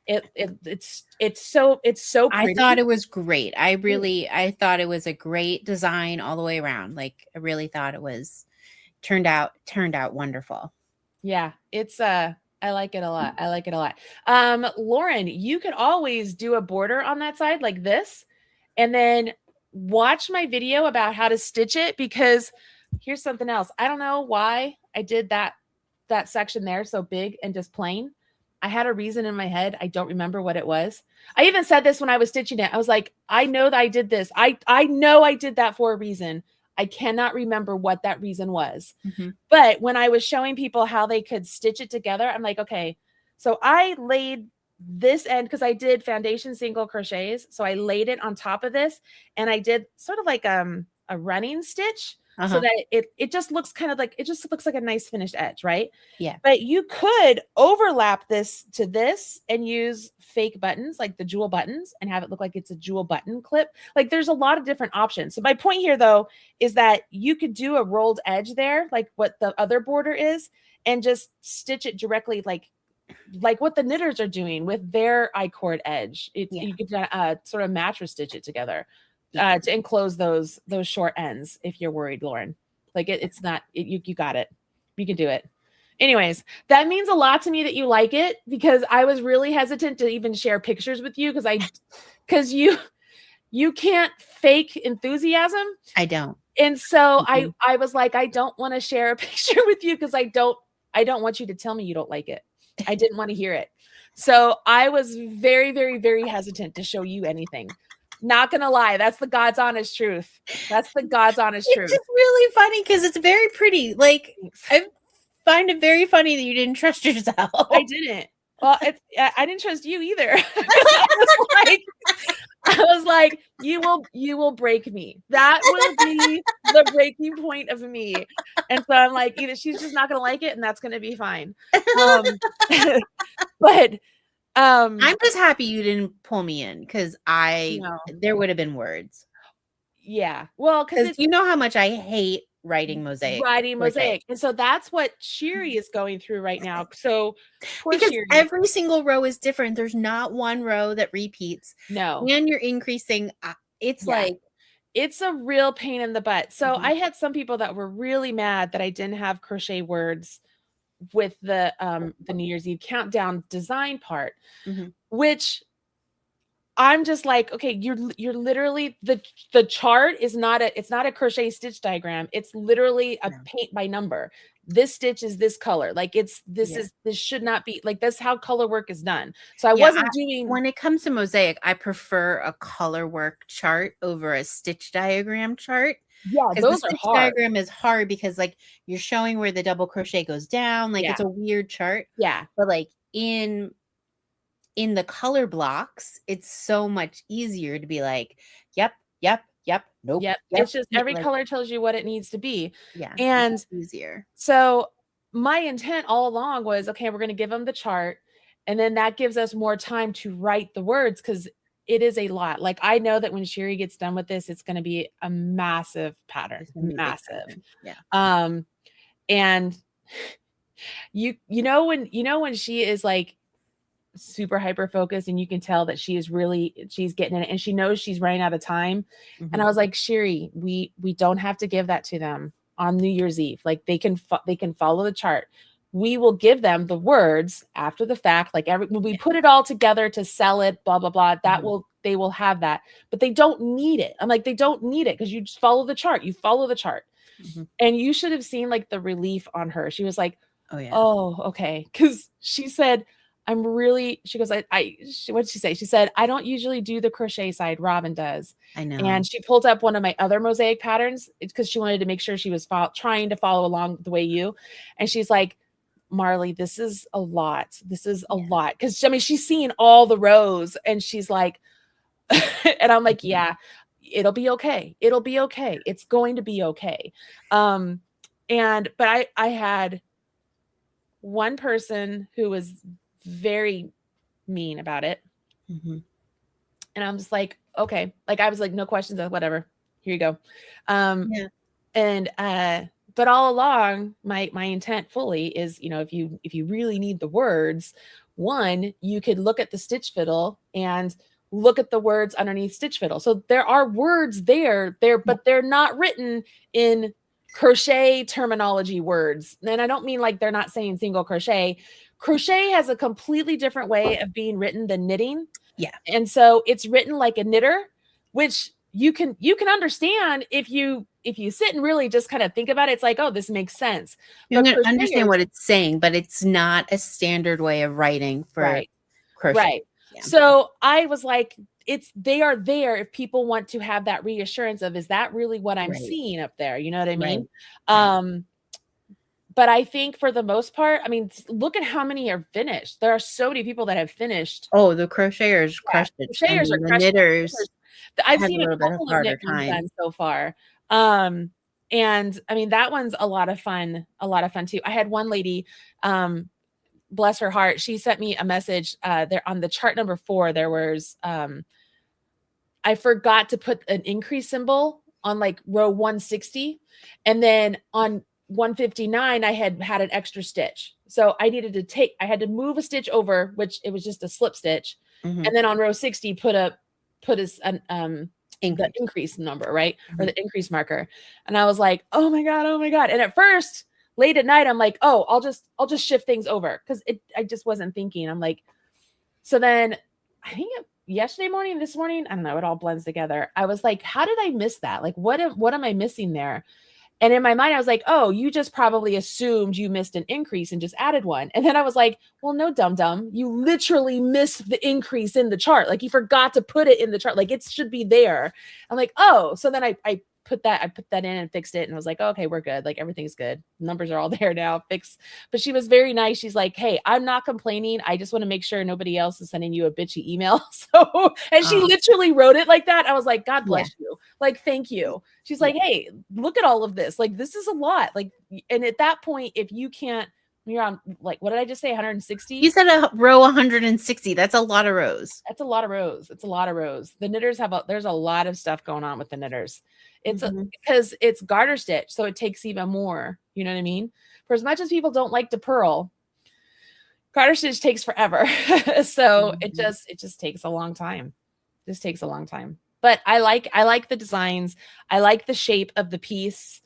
it's so pretty. I thought it was great. I thought it was a great design all the way around. Like I really thought it was turned out wonderful. Yeah, it's I like it a lot. Lauren, you could always do a border on that side like this, and then watch my video about how to stitch it, because here's something else. I don't know why I did that section there so big and just plain. I had a reason in my head. I don't remember what it was. I even said this when I was stitching it. I was like, I know that I did this. I know I did that for a reason. I cannot remember what that reason was. But when I was showing people how they could stitch it together, I'm like, okay, so I laid this end, because I did foundation single crochets. So I laid it on top of this, and I did sort of like a running stitch, so that it just looks kind of like, it just looks like a nice finished edge, right? Yeah. But you could overlap this to this and use fake buttons, like the jewel buttons, and have it look like it's a jewel button clip. Like there's a lot of different options. So my point here though is that you could do a rolled edge there, like what the other border is, and just stitch it directly like what the knitters are doing with their I-cord edge. You could sort of mattress stitch it together to enclose those short ends if you're worried, Lauren. Like it's not, you got it. You can do it. Anyways, that means a lot to me that you like it, because I was really hesitant to even share pictures with you because you can't fake enthusiasm. I don't. And so I was like, I don't want to share a picture with you because I don't want you to tell me you don't like it. I didn't want to hear it. So I was very, very, very hesitant to show you anything. Not gonna lie, that's the God's honest truth. That's the God's honest truth. It's really funny because it's very pretty. Like I find it very funny that you didn't trust yourself. I didn't. Well, I didn't trust you either. I was like, you will break me. That will be the breaking point of me. And so I'm like, either she's just not gonna like it, and that's gonna be fine. But I'm just happy you didn't pull me in because no. there would have been words. Yeah. Well, because Because it's you know how much I hate writing mosaic. writing crochet. mosaic. And so that's what Sherry is going through right now. So poor Because Sherry. every single row is different. There's not one row that repeats. No. And you're increasing. It's Yeah. like It's a real pain in the butt. So Mhm. I had some people that were really mad that I didn't have crochet words with the New Year's Eve countdown design part, Mhm. which I'm just like, okay, you're literally the chart is not a crochet stitch diagram. It's literally a No. paint by number. This stitch is this color. Like this Yeah. should not be like that's how color work is done. So I Yeah, wasn't doing when it comes to mosaic, I prefer a color work chart over a stitch diagram chart. yeah, Because the those are stitch hard. diagram is hard because like you're showing where the double crochet goes down. Like Yeah. it's a weird chart. Yeah. But like in the color blocks, it's so much easier to be like, yep, nope. Yep. Yep. It's just every Like, color tells you what it needs to be. yeah, And it's easier. so my intent all along was, okay, we're going to give them the chart. And then that gives us more time to write the words because it is a lot. Like I know that when Sherry gets done with this, it's going to be a massive pattern. It's gonna be a big Massive. pattern. Yeah. And you know when she is like super hyper focused and you can tell that she's getting in it and she knows she's running out of time. Mhm. And I was like, Sherry, we don't have to give that to them on New Year's Eve. Like they can follow the chart. We will give them the words after the fact. Like when we put it all together to sell it, blah, blah, blah, they will have that, but they don't need it. I'm like, they don't need it because you just follow the chart. You follow the chart. Mhm. And you should have seen like the relief on her. She was like, Oh yeah. oh, okay. Cause she said, she goes, what did she say? She said, I don't usually do the crochet side. Robin does. I know. And she pulled up one of my other mosaic patterns because she wanted to make sure she was trying to follow along the way you. And she's like, Marley, this is a lot. This is a lot. Cause I mean, she's seeing all the rows and she's like, and I'm like, yeah, it'll be okay. It'll be okay. It's going to be okay. But I had one person who was very mean about it. Mhm. And I'm just like, okay. Like I was like, no questions, whatever. Here you go. Yeah. And but all along, my intent fully is, if you really need the words, one, you could look at the stitch fiddle and look at the words underneath stitch fiddle. So there are words there, but they're not written in crochet terminology words. And I don't mean like they're not saying single crochet. Crochet has a completely different way of being written than knitting. Yeah. And so it's written like a knitter, which you can understand if you sit and really just kind of think about it. It's like, oh, this makes sense. You can understand what it's saying, but it's not a standard way of writing for crochet. Right. Yeah. So I was like, they are there if people want to have that reassurance of, is that really what I'm seeing up there? You know what I mean? Right. But I think for the most part, I mean, look at how many are finished. There are so many people that have finished. Oh, the crocheters crushed it. Crocheters are the knitters. I've seen a couple of knit ones done so far. And I mean, that one's a lot of fun too. I had one lady, bless her heart, she sent me a message there on the chart number 4. There was, I forgot to put an increase symbol on like row 160. And then on 159, I had an extra stitch. So I had to move a stitch over, which it was just a slip stitch. Mm-hmm. And then on row 60, put the increase number, right? Mm-hmm. Or the increase marker. And I was like, oh my God. And at first, late at night, I'm like, oh, I'll just shift things over. Cause I just wasn't thinking. I'm like, so then I think yesterday morning, this morning, I don't know, it all blends together. I was like, how did I miss that? Like, what am I missing there? And in my mind, I was like, oh, you just probably assumed you missed an increase and just added one. And then I was like, well, no, dum-dum. You literally missed the increase in the chart. Like you forgot to put it in the chart. Like it should be there. I'm like, oh, so then I put that in and fixed it, and I was like, okay, we're good. Like everything's good. Numbers are all there now, fixed. But she was very nice. She's like, hey, I'm not complaining. I just want to make sure nobody else is sending you a bitchy email. So, and she literally wrote it like that. I was like, God bless you. Like, thank you. She's like, hey, look at all of this. Like, this is a lot. Like, and at that point, if you can't, you're on, like, what did I just say? 160? You said a row 160. That's a lot of rows. That's a lot of rows. It's a lot of rows. The knitters there's a lot of stuff going on with the knitters. It's because it's garter stitch, so it takes even more. You know what I mean? For as much as people don't like to purl, garter stitch takes forever. So it just takes a long time. Just takes a long time. But I like the designs. I like the shape of the piece.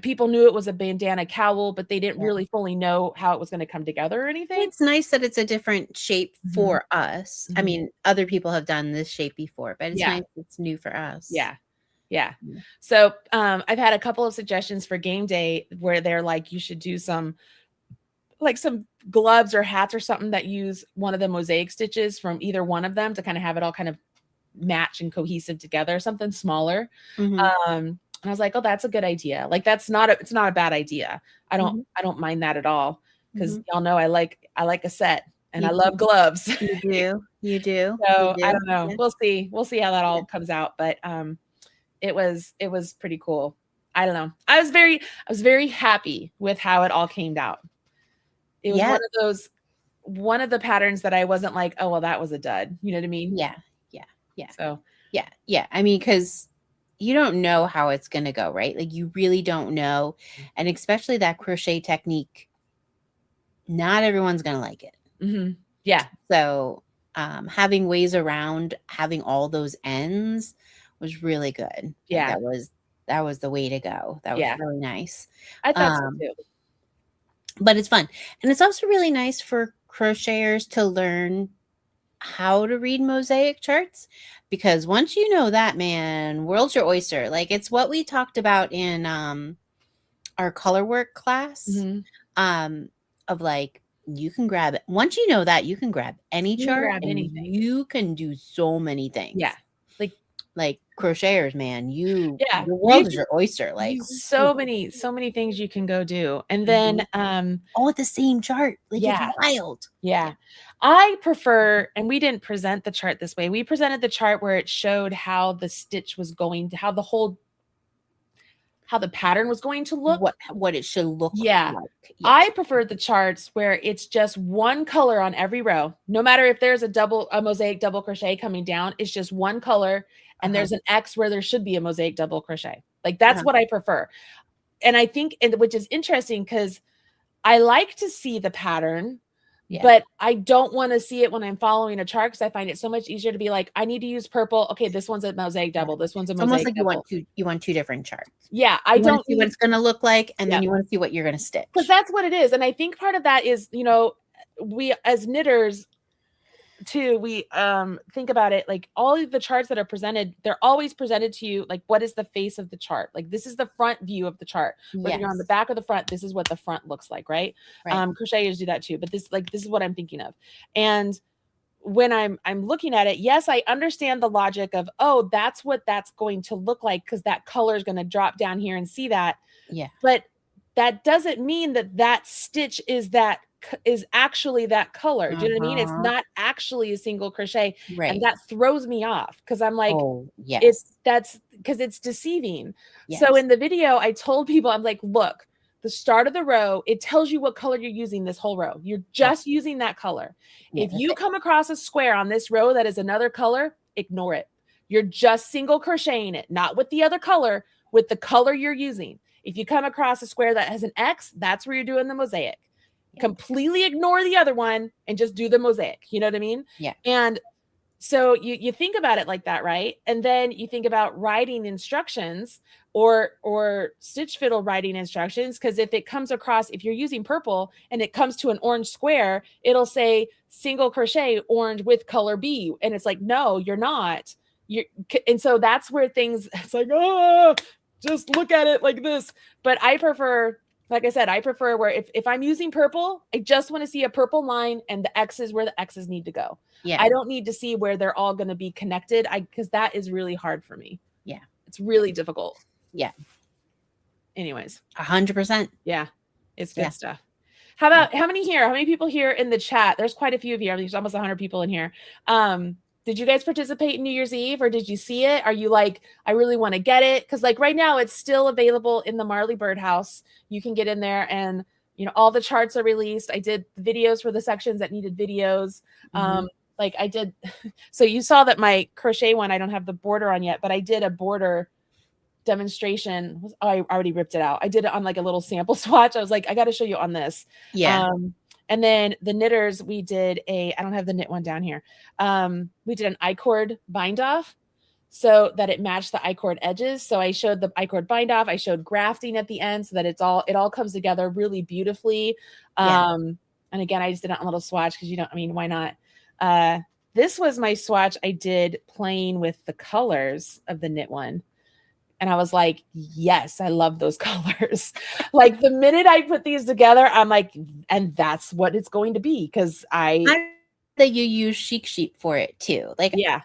People knew it was a bandana cowl, but they didn't really fully know how it was going to come together or anything. It's nice that it's a different shape for us. I mean, other people have done this shape before, but it's nice it's new for us. Yeah. So I've had a couple of suggestions for game day where they're like, you should do some gloves or hats or something that use one of the mosaic stitches from either one of them to kind of have it all kind of match and cohesive together, something smaller. And I was like, oh, that's a good idea. Like, it's not a bad idea. I don't mind that at all. Cause y'all know I like a set and I love gloves. You do. So I don't know. Yeah. We'll see how that all comes out. But, it was pretty cool. I don't know. I was very happy with how it all came out. It was one of the patterns that I wasn't like, oh, well, that was a dud. You know what I mean? Yeah. So yeah. I mean, because you don't know how it's going to go, right? Like you really don't know. And especially that crochet technique, not everyone's going to like it. Yeah. So having ways around having all those ends was really good. Yeah. That was the way to go. That was really nice. I thought so too. But it's fun. And it's also really nice for crocheters to learn how to read mosaic charts, because once you know that, man, world's your oyster. Like it's what we talked about in our color work class of like, you can grab it. Once you know that, you can grab any chart and anything. You can do so many things. Yeah. Like crocheters, man, the world is your oyster. Like so many things you can go do. And then all at the same chart. Like it's wild. Yeah. I prefer, and we didn't present the chart this way. We presented the chart where it showed how the stitch was going to, how the pattern was going to look. What it should look like. Yes. I prefer the charts where it's just one color on every row. No matter if there's a mosaic double crochet coming down, it's just one color. And there's an X where there should be a mosaic double crochet. Like that's what I prefer. And I think, which is interesting because I like to see the pattern, but I don't want to see it when I'm following a chart because I find it so much easier to be like, I need to use purple. Okay, this one's a mosaic double. This one's a mosaic almost like double. You want two different charts. Yeah, I don't see what it's going to look like, and then you want to see what you're going to stitch. Because that's what it is. And I think part of that is, we as knitters too, we think about it like all of the charts that are presented, they're always presented to you like, what is the face of the chart? Like this is the front view of the chart. Whether you're on the back or the front, this is what the front looks like, right? Crocheters do that too, but this is what I'm thinking of. And when I'm looking at it, yes, I understand the logic of, oh, that's what that's going to look like because that color is going to drop down here and see that. Yeah. But that doesn't mean that stitch is actually that color. Do you know what I mean? It's not actually a single crochet. Right. And that throws me off because I'm like, that's because it's deceiving. Yes. So in the video, I told people, I'm like, look, the start of the row, it tells you what color you're using this whole row. You're just using that color. If you come across a square on this row that is another color, ignore it. You're just single crocheting it, not with the other color, with the color you're using. If you come across a square that has an X, that's where you're doing the mosaic. Completely ignore the other one and just do the mosaic. You know what I mean? Yeah. And so you think about it like that, right? And then you think about writing instructions or stitch fiddle writing instructions. Because if it comes across, if you're using purple and it comes to an orange square, it'll say single crochet orange with color B. And it's like, no, you're not. And so that's where it's like, oh, just look at it like this. But I prefer, like I said, where if I'm using purple, I just want to see a purple line and the X's where the X's need to go. Yeah. I don't need to see where they're all going to be connected because that is really hard for me. Yeah. It's really difficult. Yeah. Anyways. 100%. Yeah. It's good stuff. How about, how many people here in the chat? There's quite a few of you. There's almost 100 people in here. Did you guys participate in New Year's Eve, or did you see it? Are you like, I really want to get it? Because like right now it's still available in the Marley Birdhouse. You can get in there and, you know, all the charts are released. I did videos for the sections that needed videos. Like I did. So you saw that my crochet one, I don't have the border on yet, but I did a border demonstration. Oh, I already ripped it out. I did it on like a little sample swatch. I was like, I got to show you on this. Yeah. And then the knitters, we did I don't have the knit one down here. We did an I-cord bind off so that it matched the I-cord edges. So I showed the I-cord bind off. I showed grafting at the end so that it all comes together really beautifully. And again, I just did it on a little swatch because why not? This was my swatch I did playing with the colors of the knit one. And I was like, yes, I love those colors. Like the minute I put these together, I'm like, and that's what it's going to be. Cause I that you use Chic Sheep for it too. Like, yeah,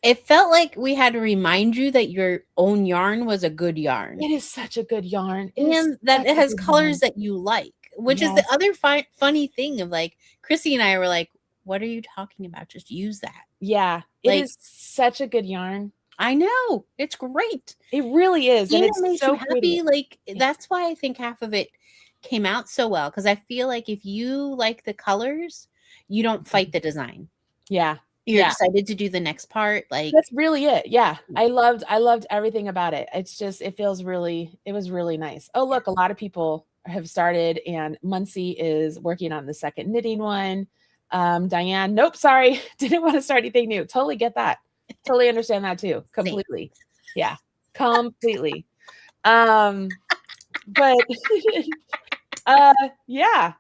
it felt like we had to remind you that your own yarn was a good yarn. it is such a good yarn. And that it has colors that you like, which is the other funny thing of like, Chrissy and I were like, what are you talking about? Just use that. Yeah. It is such a good yarn. I know, it's great. It really is. And it makes so you happy. Like that's why I think half of it came out so well. Cause I feel like if you like the colors, you don't fight the design. Yeah. You're excited to do the next part. Like that's really it. Yeah. I loved everything about it. It's just, it was really nice. Oh, look, a lot of people have started and Muncie is working on the second knitting one. Diane, nope, sorry. Didn't want to start anything new. Totally get that. Totally understand that too. Completely. Yeah. Completely. But yeah.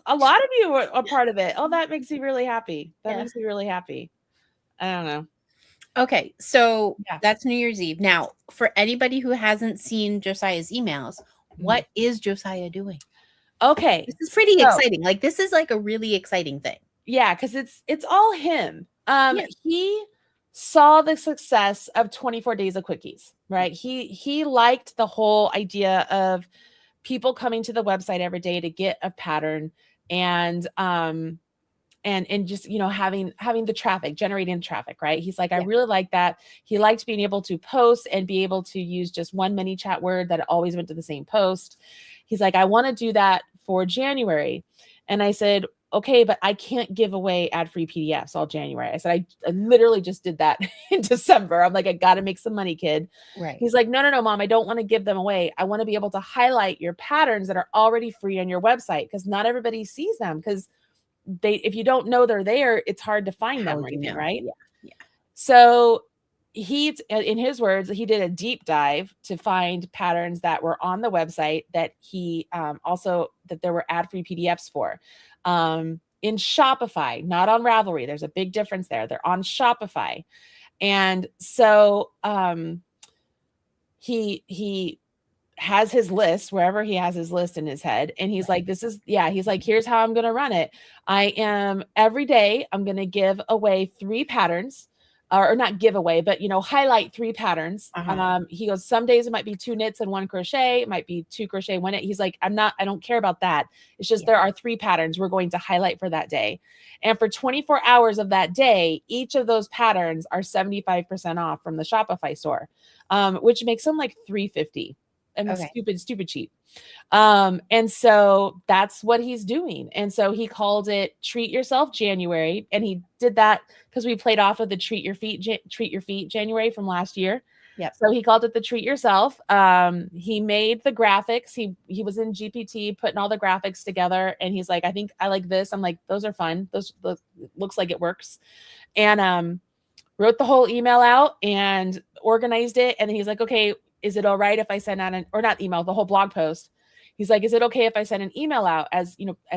A lot of you are a part of it. Oh, that makes me really happy. Makes me really happy. I don't know. Okay. So that's New Year's Eve. Now, for anybody who hasn't seen Josiah's emails, what is Josiah doing? Okay. This is pretty exciting. Like this is like a really exciting thing. Yeah, because it's all him. He saw the success of 24 Days of Quickies, right? He liked the whole idea of people coming to the website every day to get a pattern and just, having the traffic, generating traffic, right? He's like, I really like that. He liked being able to post and be able to use just one mini chat word that always went to the same post. He's like, I want to do that for January. And I said, okay, but I can't give away ad-free PDFs all January. I said, I literally just did that in December. I'm like, I got to make some money, kid. Right. He's like, no, mom, I don't want to give them away. I want to be able to highlight your patterns that are already free on your website because not everybody sees them because if you don't know they're there, it's hard to find them or anything, right? Yeah. So in his words, he did a deep dive to find patterns that were on the website that he also that there were ad-free PDFs for. In Shopify, not on Ravelry. There's a big difference there. They're on Shopify. And so he has his list wherever he has his list in his head. And he's like, he's like, here's how I'm going to run it. Every day I'm going to give away 3 patterns. Or not give away, but highlight 3 patterns. He goes, some days it might be 2 knits and 1 crochet. It might be 2 crochet, 1 knit. He's like, I don't care about that. It's just there are 3 patterns we're going to highlight for that day. And for 24 hours of that day, each of those patterns are 75% off from the Shopify store, which makes them like $3.50. And stupid cheap. And so that's what he's doing. And so he called it Treat Yourself January. And he did that because we played off of the Treat Your Feet January from last year. Yeah. So he called it the Treat Yourself. He made the graphics. He was in GPT putting all the graphics together. And he's like, I think I like this. I'm like, those are fun. Those looks like it works. And wrote the whole email out and organized it. And then he's like, okay, is it all right if I send out the whole blog post? He's like, is it okay if I send an email out as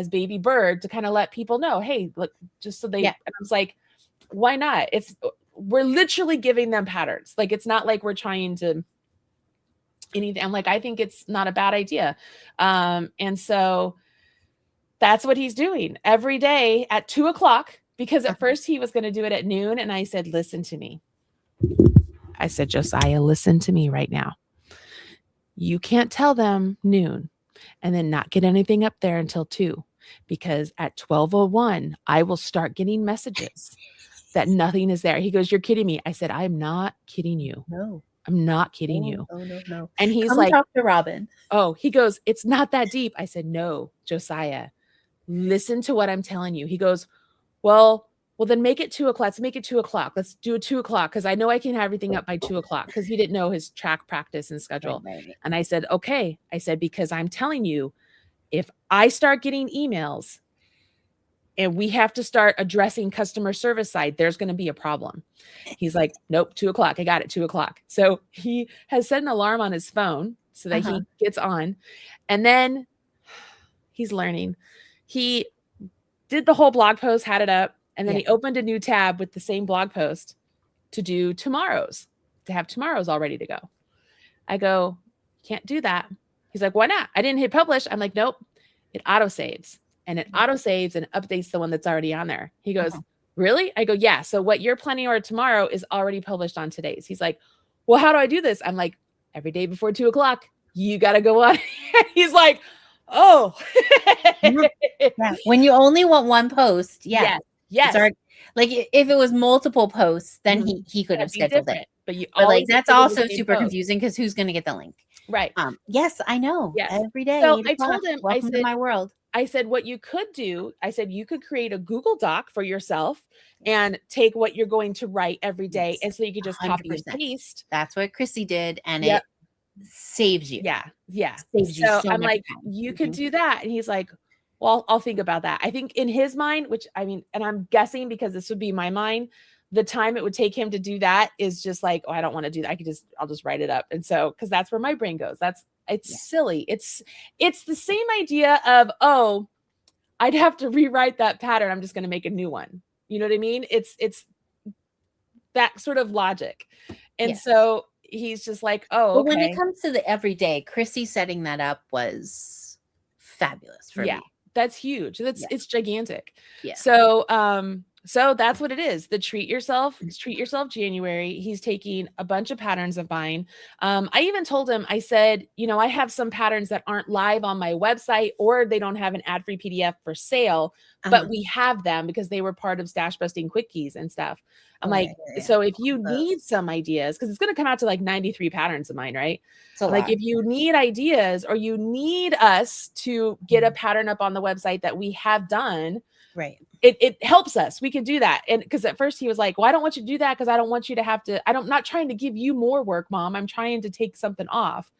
Baby Bird to kind of let people know, hey, look, just so they, and I was like, why not? We're literally giving them patterns. Like, it's not like we're trying to anything. I'm like, I think it's not a bad idea. And so that's what he's doing every day at 2:00, because at first he was going to do it at noon. And I said, listen to me. I said, Josiah, listen to me right now. You can't tell them noon and then not get anything up there until 2, because at 12:01, I will start getting messages that nothing is there. He goes, you're kidding me. I said, I'm not kidding you. No. I'm not kidding you. No. And he's Come like, talk to Robin. oh, he goes, it's not that deep. I said, no, Josiah, listen to what I'm telling you. He goes, well, then make it 2:00. Let's make it 2:00. Let's do it 2:00, because I know I can have everything up by 2:00, because he didn't know his track practice and schedule. Right. And I said, okay. I said, because I'm telling you, if I start getting emails and we have to start addressing customer service side, there's going to be a problem. He's like, nope, 2:00. I got it, 2:00. So he has set an alarm on his phone so that he gets on. And then he's learning. He did the whole blog post, had it up, and then he opened a new tab with the same blog post to do tomorrow's, to have tomorrow's all ready to go. I go, can't do that. He's like, why not? I didn't hit publish. I'm like, nope, it auto saves. And it auto saves and updates the one that's already on there. He goes, really? I go, yeah. So what you're planning on tomorrow is already published on today's. He's like, well, how do I do this? I'm like, every day before 2:00, you got to go on. He's like, oh. Yeah. When you only want one post, Yes. Like if it was multiple posts, then he could have scheduled it. But you like that's also super confusing, because who's going to get the link? Right. Yes, I know. Yes. Every day. So I told him, welcome to my world. I said, what you could do, I said, you could create a Google Doc for yourself and take what you're going to write every day. And so you could just 100%. Copy and paste. That's what Chrissy did. And it saves you. Yeah. Saves you so I'm like, you could do that. And he's like, well, I'll think about that. I think in his mind, which I mean, and I'm guessing because this would be my mind, the time it would take him to do that is just like, oh, I don't want to do that. I'll just write it up. And so, cause that's where my brain goes. It's silly. It's the same idea of, oh, I'd have to rewrite that pattern. I'm just going to make a new one. You know what I mean? It's that sort of logic. And so he's just like, oh, okay. But when it comes to the everyday, Chrissy setting that up was fabulous for me. That's huge. It's gigantic. Yeah. So that's what it is. The treat yourself January. He's taking a bunch of patterns of mine. I even told him, I said, I have some patterns that aren't live on my website, or they don't have an ad-free PDF for sale, but we have them because they were part of Stash Busting Quickies and stuff. I'm like, so if you need some ideas, because it's going to come out to like 93 patterns of mine, right? So like if you need ideas, or you need us to get a pattern up on the website that we have done, right, it helps us. We can do that. And because at first he was like, well, I don't want you to do that, because I don't want you to have to, I'm not trying to give you more work, Mom. I'm trying to take something off.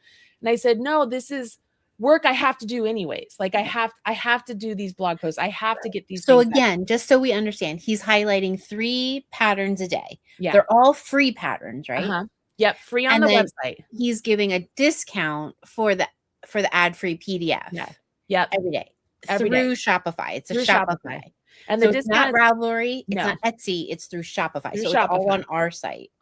And I said, no, this is work I have to do anyways. Like I have to do these blog posts. I have to get these. So again, just so we understand, he's highlighting 3 patterns a day. Yeah. They're all free patterns, right? Yep. Free on the website. He's giving a discount for the ad-free PDF. Yeah. Yep. Every day. Through Shopify. It's through a Shopify. And so it's not Ravelry, it's not Etsy, it's through Shopify. Through so Shopify. It's all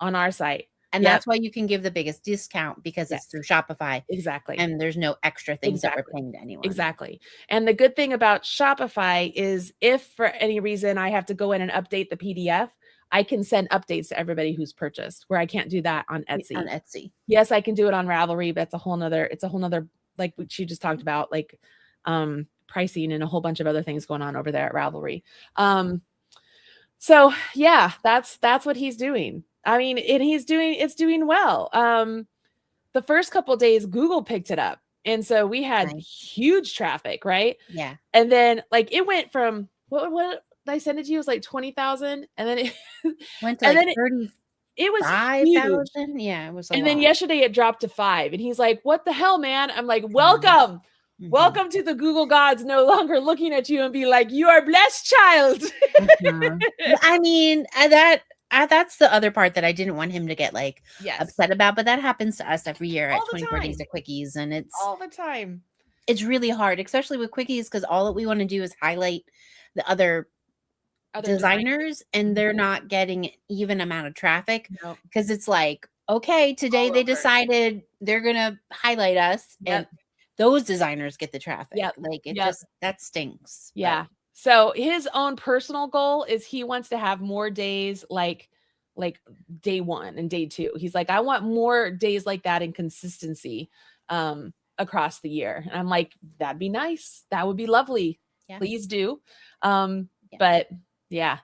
on our site. And that's why you can give the biggest discount, because it's through Shopify. Exactly. And there's no extra things that we're paying to anyone. Exactly. And the good thing about Shopify is, if for any reason I have to go in and update the PDF, I can send updates to everybody who's purchased, where I can't do that on Etsy. Yes, I can do it on Ravelry, but it's a whole nother, like what you just talked about, like pricing and a whole bunch of other things going on over there at Ravelry. So yeah, that's what he's doing. I mean, and it's doing well. The first couple of days, Google picked it up. And so we had huge traffic, right? Yeah. And then like it went from, what did I send it to you? It was like 20,000. And then it went to like 30. It was 5,000. Yeah, it was. And then yesterday it dropped to 5. And he's like, what the hell, man? I'm like, welcome. Welcome to the Google gods, no longer looking at you and be like, you are blessed, child. I mean, that's the other part that I didn't want him to get like upset about, but that happens to us every year at 24 Days of Quickies, and it's all the time. It's really hard, especially with Quickies, because all that we want to do is highlight the other designers, and they're not getting even amount of traffic, because it's like, okay, today they decided they're gonna highlight us, and those designers get the traffic. Like it just, that stinks. Yeah. So his own personal goal is he wants to have more days like like day 1 and day 2. He's like, I want more days like that and consistency across the year. And I'm like, that'd be nice. That would be lovely. Yeah. Please do. But yeah,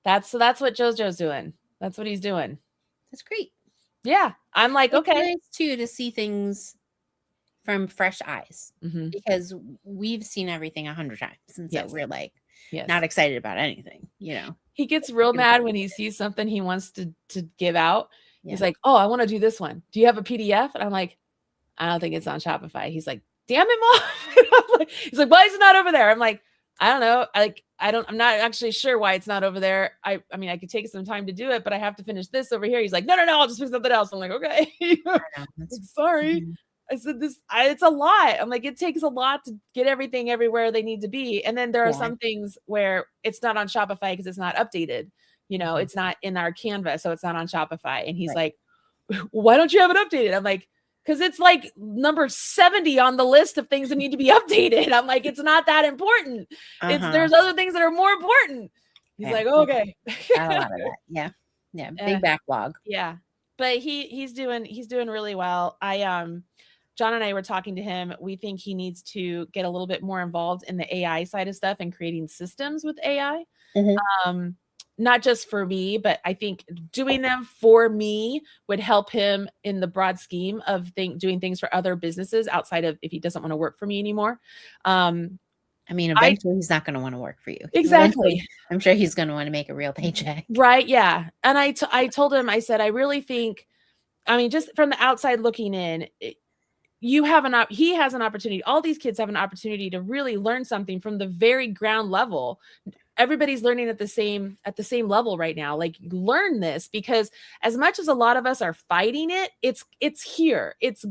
that's what JoJo's doing. That's what he's doing. That's great. Yeah. I'm like, It's okay. nice too to see things from fresh eyes, because we've seen everything 100 times. And so we're like, not excited about anything, you know. He gets real mad when he sees something he wants to give out. He's like, oh, I want to do this one. Do you have a PDF? And I'm like, I don't think it's on Shopify. He's like, damn it, Mom. He's like, why is it not over there? I'm like, I don't know. I'm not actually sure why it's not over there. I mean, I could take some time to do it, but I have to finish this over here. He's like, no, I'll just fix something else. I'm like, okay. Sorry. I said it's a lot. I'm like, it takes a lot to get everything everywhere they need to be. And then there are some things where it's not on Shopify because it's not updated. You know, it's not in our Canva, so it's not on Shopify. And he's like, why don't you have it updated? I'm like, because it's like number 70 on the list of things that need to be updated. I'm like, it's not that important. There's other things that are more important. He's like, okay. A lot of that. Yeah. Big backlog. Yeah. But he's doing really well. John and I were talking to him. We think he needs to get a little bit more involved in the AI side of stuff and creating systems with AI. Not just for me, but I think doing them for me would help him in the broad scheme of doing things for other businesses outside of if he doesn't want to work for me anymore. I mean, eventually he's not going to want to work for you. Exactly. I'm sure he's going to want to make a real paycheck. Right. Yeah. And I told him, I said, I really think, I mean, just from the outside looking in, he has an opportunity. All these kids have an opportunity to really learn something from the very ground level. Everybody's learning at the same level right now. Like, learn this, because as much as a lot of us are fighting it, it's here. It's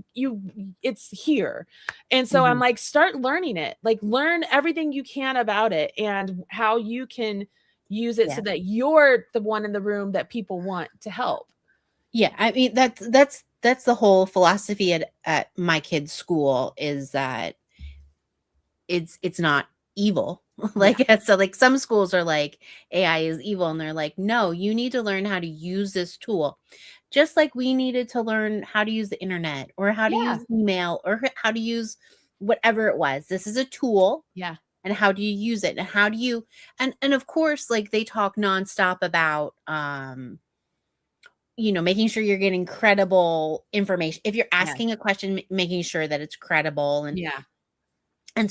here. And so I'm like, start learning it. Like, learn everything you can about it and how you can use it so that you're the one in the room that people want to help. Yeah. I mean, that's the whole philosophy at my kids' school, is that it's not evil. So like some schools are like, AI is evil, and they're like, no, you need to learn how to use this tool, just like we needed to learn how to use the internet or how to use email or how to use whatever it was. This is a tool. Yeah. And how do you use it? And how do you, and of course, like, they talk nonstop about making sure you're getting credible information. If you're asking a question, making sure that it's credible. And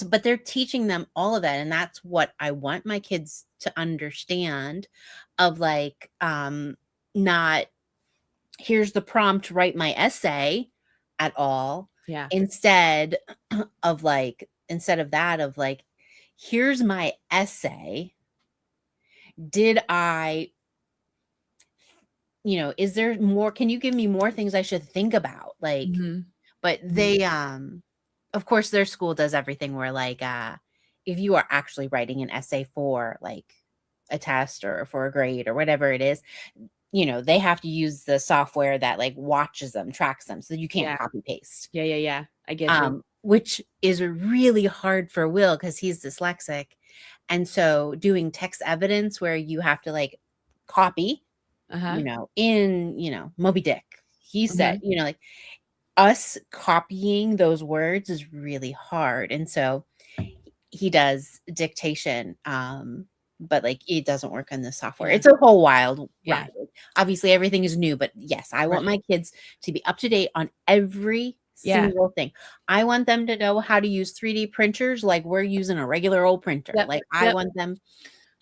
but they're teaching them all of that. And that's what I want my kids to understand, of like, not here's the prompt, write my essay at all. Yeah. Instead of that, of like, here's my essay. Did I, is there more? Can you give me more things I should think about? Like, but they, of course, their school does everything where, like, if you are actually writing an essay for like a test or for a grade or whatever it is, they have to use the software that like watches them, tracks them, so you can't copy paste. Yeah. I get you. Which is really hard for Will because he's dyslexic. And so doing text evidence where you have to like copy, in, Moby Dick, he said, like, us copying those words is really hard. And so he does dictation, but like, it doesn't work on the software. It's a whole wild ride. Obviously everything is new, but yes, I want my kids to be up to date on every single thing. I want them to know how to use 3D printers like we're using a regular old printer. Like, I want them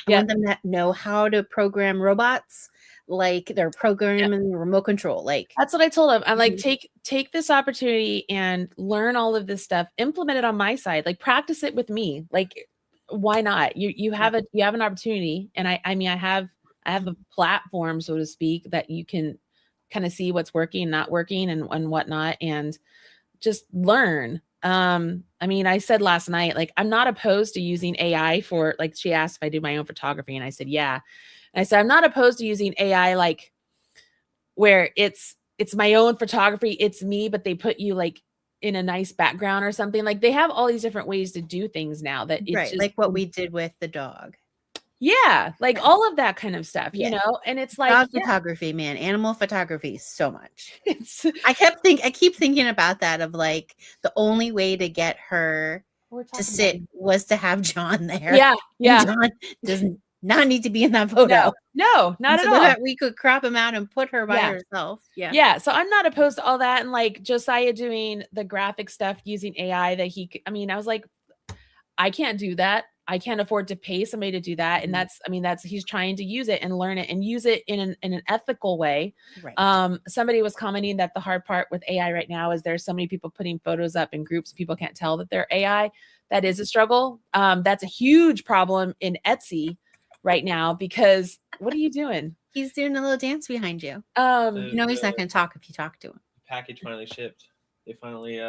to know how to program robots like they're programming remote control. Like, that's what I told him. I'm like, take this opportunity and learn all of this stuff, implement it on my side, like practice it with me. Like, why not? You have an opportunity. And I mean, I have a platform, so to speak, that you can kind of see what's working, not working, and whatnot, and just learn. I mean, I said last night, like, I'm not opposed to using AI for, like, she asked if I do my own photography, and I said, yeah. And I said, I'm not opposed to using AI, like, where it's my own photography, it's me, but they put you like in a nice background or something. Like, they have all these different ways to do things now that it's just like what we did with the dog. Yeah, like Yeah. all of that kind of stuff, Yeah. you know? And it's like, Dog yeah, photography, man, animal photography, so much. it's I keep thinking about that of like the only way to get her we're to talking sit about was to have John there. yeah, And yeah. John does not need to be in that photo. No, not so at all. that we could crop him out and put her by Yeah. herself. Yeah. Yeah, so I'm not opposed to all that, and like Josiah doing the graphic stuff using AI that I mean, I was like, I can't do that. I can't afford to pay somebody to do that. And that's he's trying to use it and learn it and use it in an ethical way. Right. Somebody was commenting that the hard part with AI right now is there's so many people putting photos up in groups. People can't tell that they're AI. That is a struggle. That's a huge problem in Etsy right now because what are you doing? He's doing a little dance behind you. You know he's not going to talk if you talk to him. Package finally shipped. They finally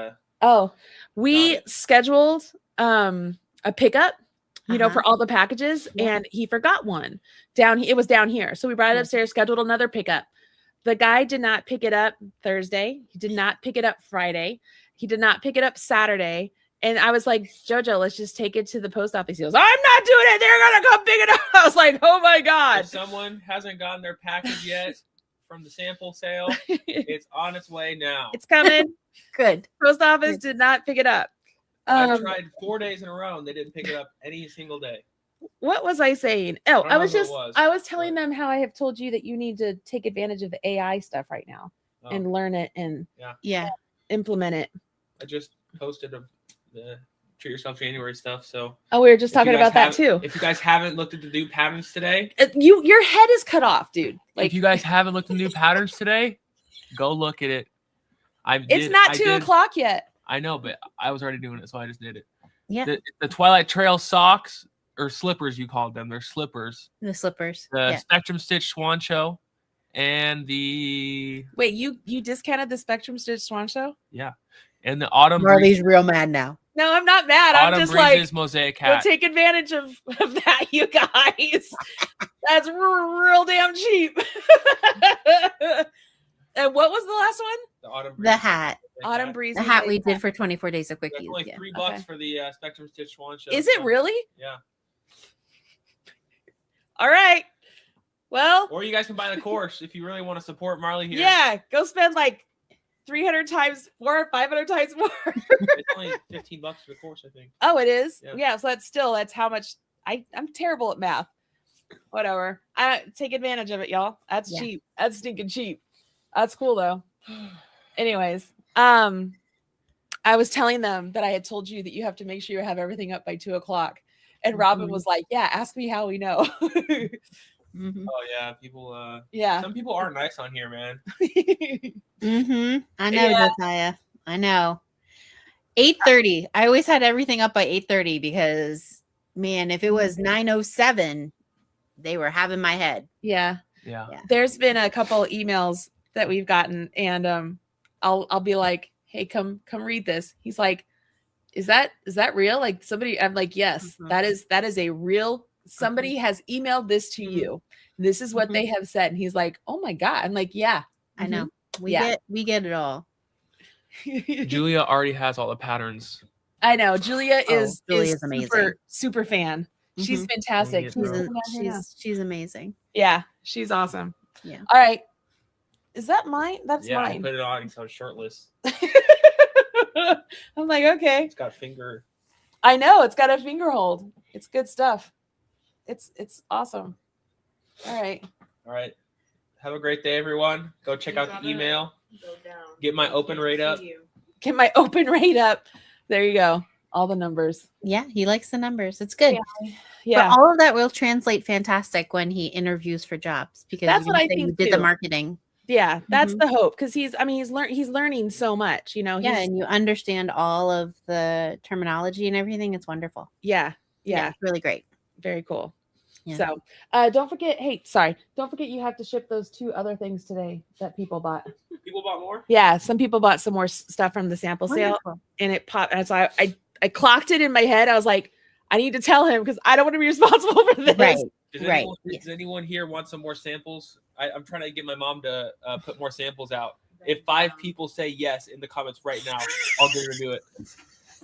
we scheduled a pickup, you know, for all the packages, and he forgot one it was down here. So we brought it upstairs, scheduled another pickup. The guy did not pick it up Thursday. He did not pick it up Friday. He did not pick it up Saturday. And I was like, Jojo, let's just take it to the post office. He goes, I'm not doing it. They're going to come pick it up. I was like, oh my God. If someone hasn't gotten their package yet from the sample sale, it's on its way now. It's coming. Good. Post office did not pick it up. I tried 4 days in a row and they didn't pick it up any single day. What was I saying? Oh, I was telling but them how I have told you that you need to take advantage of the AI stuff right now and learn it and implement it. I just posted the Treat Yourself January stuff. So we were just talking about that too. If you guys haven't looked at the new patterns today, your head is cut off, dude. Like if you guys haven't looked at the new patterns today, go look at it. It's not 2 o'clock yet. I know, but I was already doing it, so I just did it. Yeah. The Twilight Trail socks or slippers, you called them. They're slippers. The slippers. The Spectrum Stitch Swan Show and the wait, you discounted the Spectrum Stitch Swan Show? Yeah. And the Autumn Marley's real mad now. No, I'm not mad. Autumn I'm just Breeze's like, Mosaic we'll Hat. take advantage of that, you guys. That's real damn cheap. And what was the last one? The Autumn Breeze. The hat. Autumn Breeze. The hat we did for 24 days of That's quickies. only $3 for the Spectrum Stitch Swan Show. Is it really? Yeah. All right. Well. Or you guys can buy the course if you really want to support Marley here. Yeah. Go spend like 300 times more, 500 times more. It's only $15 for the course, I think. Oh, it is? Yeah. So that's how much. I'm terrible at math. Whatever. I take advantage of it, y'all. That's cheap. That's stinking cheap. That's cool though. Anyways, I was telling them that I had told you that you have to make sure you have everything up by 2 o'clock. And Robin was like, yeah, ask me how we know. Mm-hmm. Oh yeah, people. Some people are nice on here, man. Mm-hmm. I know, Josiah. I know. 8:30. I always had everything up by 8:30 because, man, if it was 9:07, they were having my head. Yeah. There's been a couple emails that we've gotten, and I'll be like, hey, come read this. He's like, is that real? Like somebody, I'm like, yes, that is a real. Somebody has emailed this to you. This is what they have said. And he's like, oh my God. I'm like, yeah, I know. We get it all. Julia already has all the patterns. I know. Julia is amazing. Super fan. She's fantastic. She's amazing. Yeah, she's awesome. Yeah. All right. Is that mine? That's mine. I put it on because I was shirtless. I'm like, okay. It's got a finger. I know. It's got a finger hold. It's good stuff. It's awesome. All right. Have a great day, everyone. Go check out the email. Get my open rate up. Get my open rate up. There you go. All the numbers. Yeah, he likes the numbers. It's good. Yeah. But all of that will translate fantastic when he interviews for jobs because that's what I think. You did the marketing. Yeah, that's the hope because he's learning so much, you know. And you understand all of the terminology and everything. It's wonderful. Yeah, it's really great. Very cool. Yeah. So, don't forget you have to ship those 2 other things today that people bought. People bought more? Yeah, some people bought some more stuff from the sample sale and it popped. And so I clocked it in my head. I was like, I need to tell him because I don't want to be responsible for this. Does anyone here want some more samples? I'm trying to get my mom to put more samples out. If 5 people say yes in the comments right now, I'll get her to do it.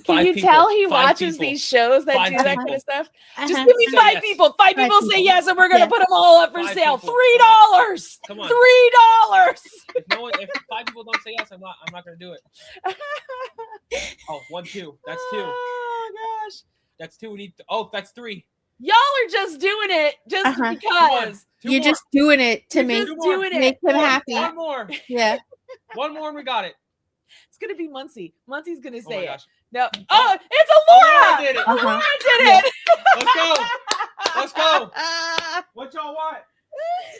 Can you people, tell he 5 watches people, these shows that 5 do that people. kind of stuff? Just Uh-huh. give me Say 5 yes. people. 5 people say people. yes, and we're gonna Yeah. put them all up for 5 sale. people. $3. Come on. $3. If 5 people don't say yes, I'm not gonna do it. Oh, 1, 2. That's 2. Oh gosh. That's 2. We need. That's 3. Y'all are just doing it just Uh-huh. because. 2 You're more. just doing it to You're make just more. doing make it. him happy. 1 more. Yeah. 1 more, and we got it. It's gonna be Muncie. Muncie's gonna Oh my say it. gosh. No. Oh, it's Alora. Alora did it. Uh-huh. Alora did it. Let's go. Let's go. What y'all want?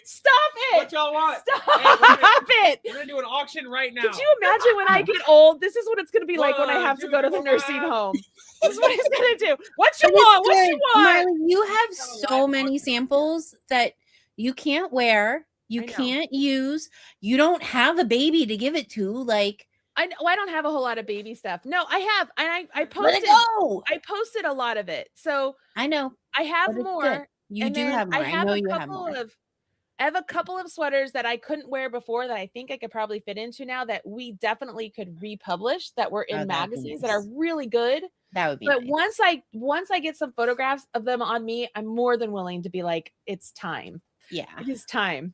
Stop What it. y'all want? Stop it. We're gonna do an auction right now. Could you imagine when I get old? This is what it's going to be like when I 1, have to 2, go to the 3, 4, nursing 5. home. This is what it's going to do. What you But it's want? What good. you want? Marley, you have so many samples that you can't wear, you I know. can't use. You don't have a baby to give it to. Like, I know I don't have a whole lot of baby stuff. No, I have. And I let posted. it go. I posted a lot of it. So I know. I have But it's more. good. You and do then have more. I know a you have couple more. I have a couple of sweaters that I couldn't wear before that I think I could probably fit into now that we definitely could republish that were in Oh, that'd be magazines that are nice. really good. That would be But nice. once I get some photographs of them on me, I'm more than willing to be like, it's time. Yeah. It is time.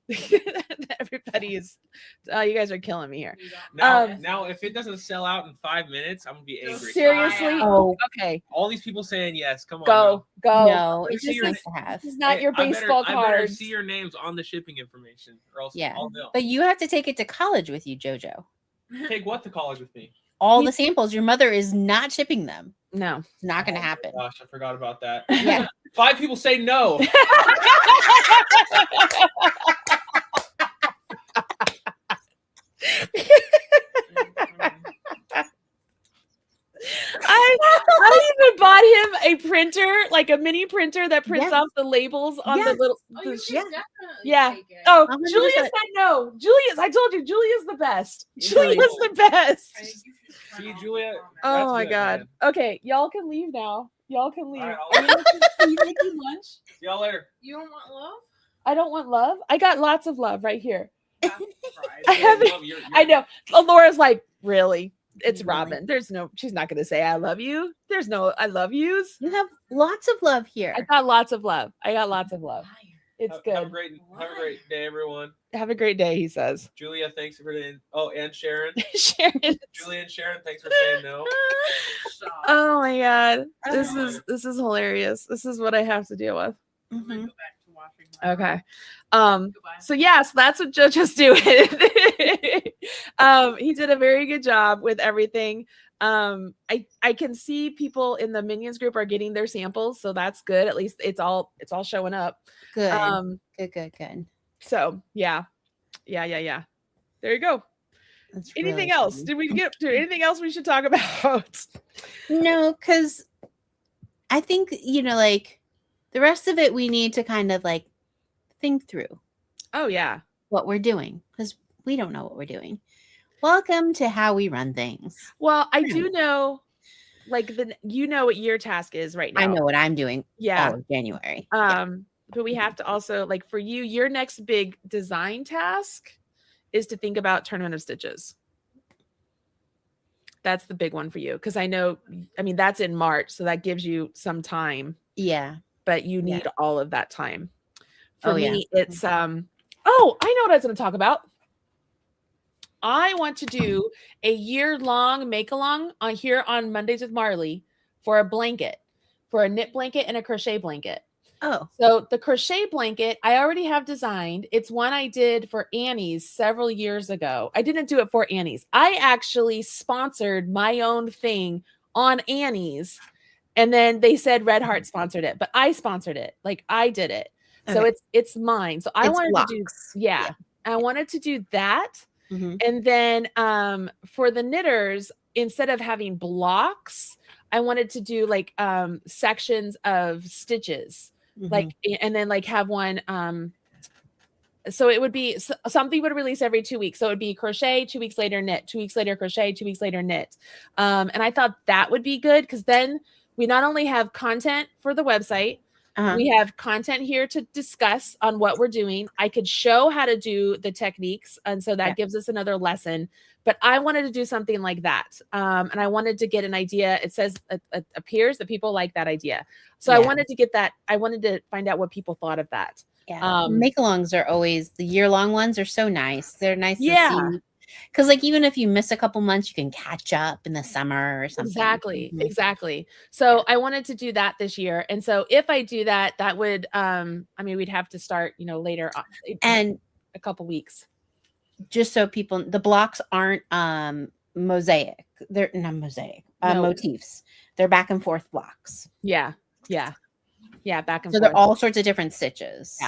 Everybody is. You guys are killing me here. Now, if it doesn't sell out in 5 minutes, I'm gonna be angry. Seriously? Oh, Okay. All these people saying yes. Come on. Go. no. Let's It's see just your- nice to have. This is not your baseball I better cards. see your names on the shipping information, or else Yeah. I'll know. But you have to take it to college with you, JoJo. Take what to college with me? All the samples. Your mother is not shipping them. No. It's not going to happen. Gosh, I forgot about that. Yeah. 5 people say no. I even bought him a printer, like a mini printer that prints Yeah. off the labels on Yeah. the little. Oh, the you sh- can definitely yeah. take it. Oh, 100%. Julia said no. Julia's. I told you, Julia's the best. Really? Julia's the best. I think you should try See, it on Julia, the comment. Oh That's my good, god. man. Okay, y'all can leave now. Y'all can leave. All right, Are you making lunch? See y'all later. You don't want love? I don't want love. I got lots of love right here. That's I haven't. You're- I know. Laura's like, really? It's Really? Robin. There's no. She's not going to say I love you. There's no I love yous. You have lots of love here. I got lots of love. I got lots of love. It's Have a good. great day, everyone. Have a great day. He says. Julia, thanks for the. Oh, and Sharon. Sharon. Julia and Sharon, thanks for saying no. Stop. Oh my god. Oh. This is hilarious. This is what I have to deal with. I'm gonna Mhm. go back to watching my Okay. Goodbye. So yes, that's what JoJo's doing. He did a very good job with everything. I can see people in the Minions group are getting their samples, so that's good. At least it's all showing up. Good. Um, Good. so yeah. There you go. That's Anything really else? funny. Did we get to anything else we should talk about? No, because I think, like the rest of it, we need to kind of like think through Oh yeah. what we're doing because we don't know what we're doing. Welcome to how we run things. Well, I do know, like you know what your task is right now. I know what I'm doing Yeah. all of January. Yeah. But we have to also, like, for you, your next big design task is to think about Tournament of Stitches. That's the big one for you because I know, I mean, that's in March, so that gives you some time, Yeah. but you Yeah. need all of that time. For Oh, yeah. me, it's oh, I know what I was going to talk about. I want to do a year-long make-along on here on Mondays with Marley for a blanket, for a knit blanket and a crochet blanket. Oh, So the crochet blanket I already have designed. It's one I did for Annie's several years ago. I didn't do it for Annie's. I actually sponsored my own thing on Annie's. And then they said Red Heart sponsored it, but I sponsored it. Like I did it. So Okay. it's mine. So I It's wanted to do blocks. yeah. I wanted to do that. Mhm. And then for the knitters, instead of having blocks, I wanted to do like sections of stitches. Like and then like have one so it would be something would release every 2 weeks. So it would be crochet, 2 weeks later knit, 2 weeks later crochet, 2 weeks later knit. And I thought that would be good because then we not only have content for the website, Uh-huh. We have content here to discuss on what we're doing. I could show how to do the techniques. And so that gives us another lesson. But I wanted to do something like that. And I wanted to get an idea. It says, it appears that people like that idea. So I wanted to get that. I wanted to find out what people thought of that. Yeah. Make-alongs are always, the year-long ones are so nice. They're nice to see. Because like even if you miss a couple months, you can catch up in the summer or something. Exactly. So I wanted to do that this year. And so if I do that, that would I mean, we'd have to start, later and a couple weeks. Just so people, the blocks aren't mosaic. They're not mosaic. Motifs. They're back and forth blocks. Yeah, back and forth. So they're all sorts of different stitches.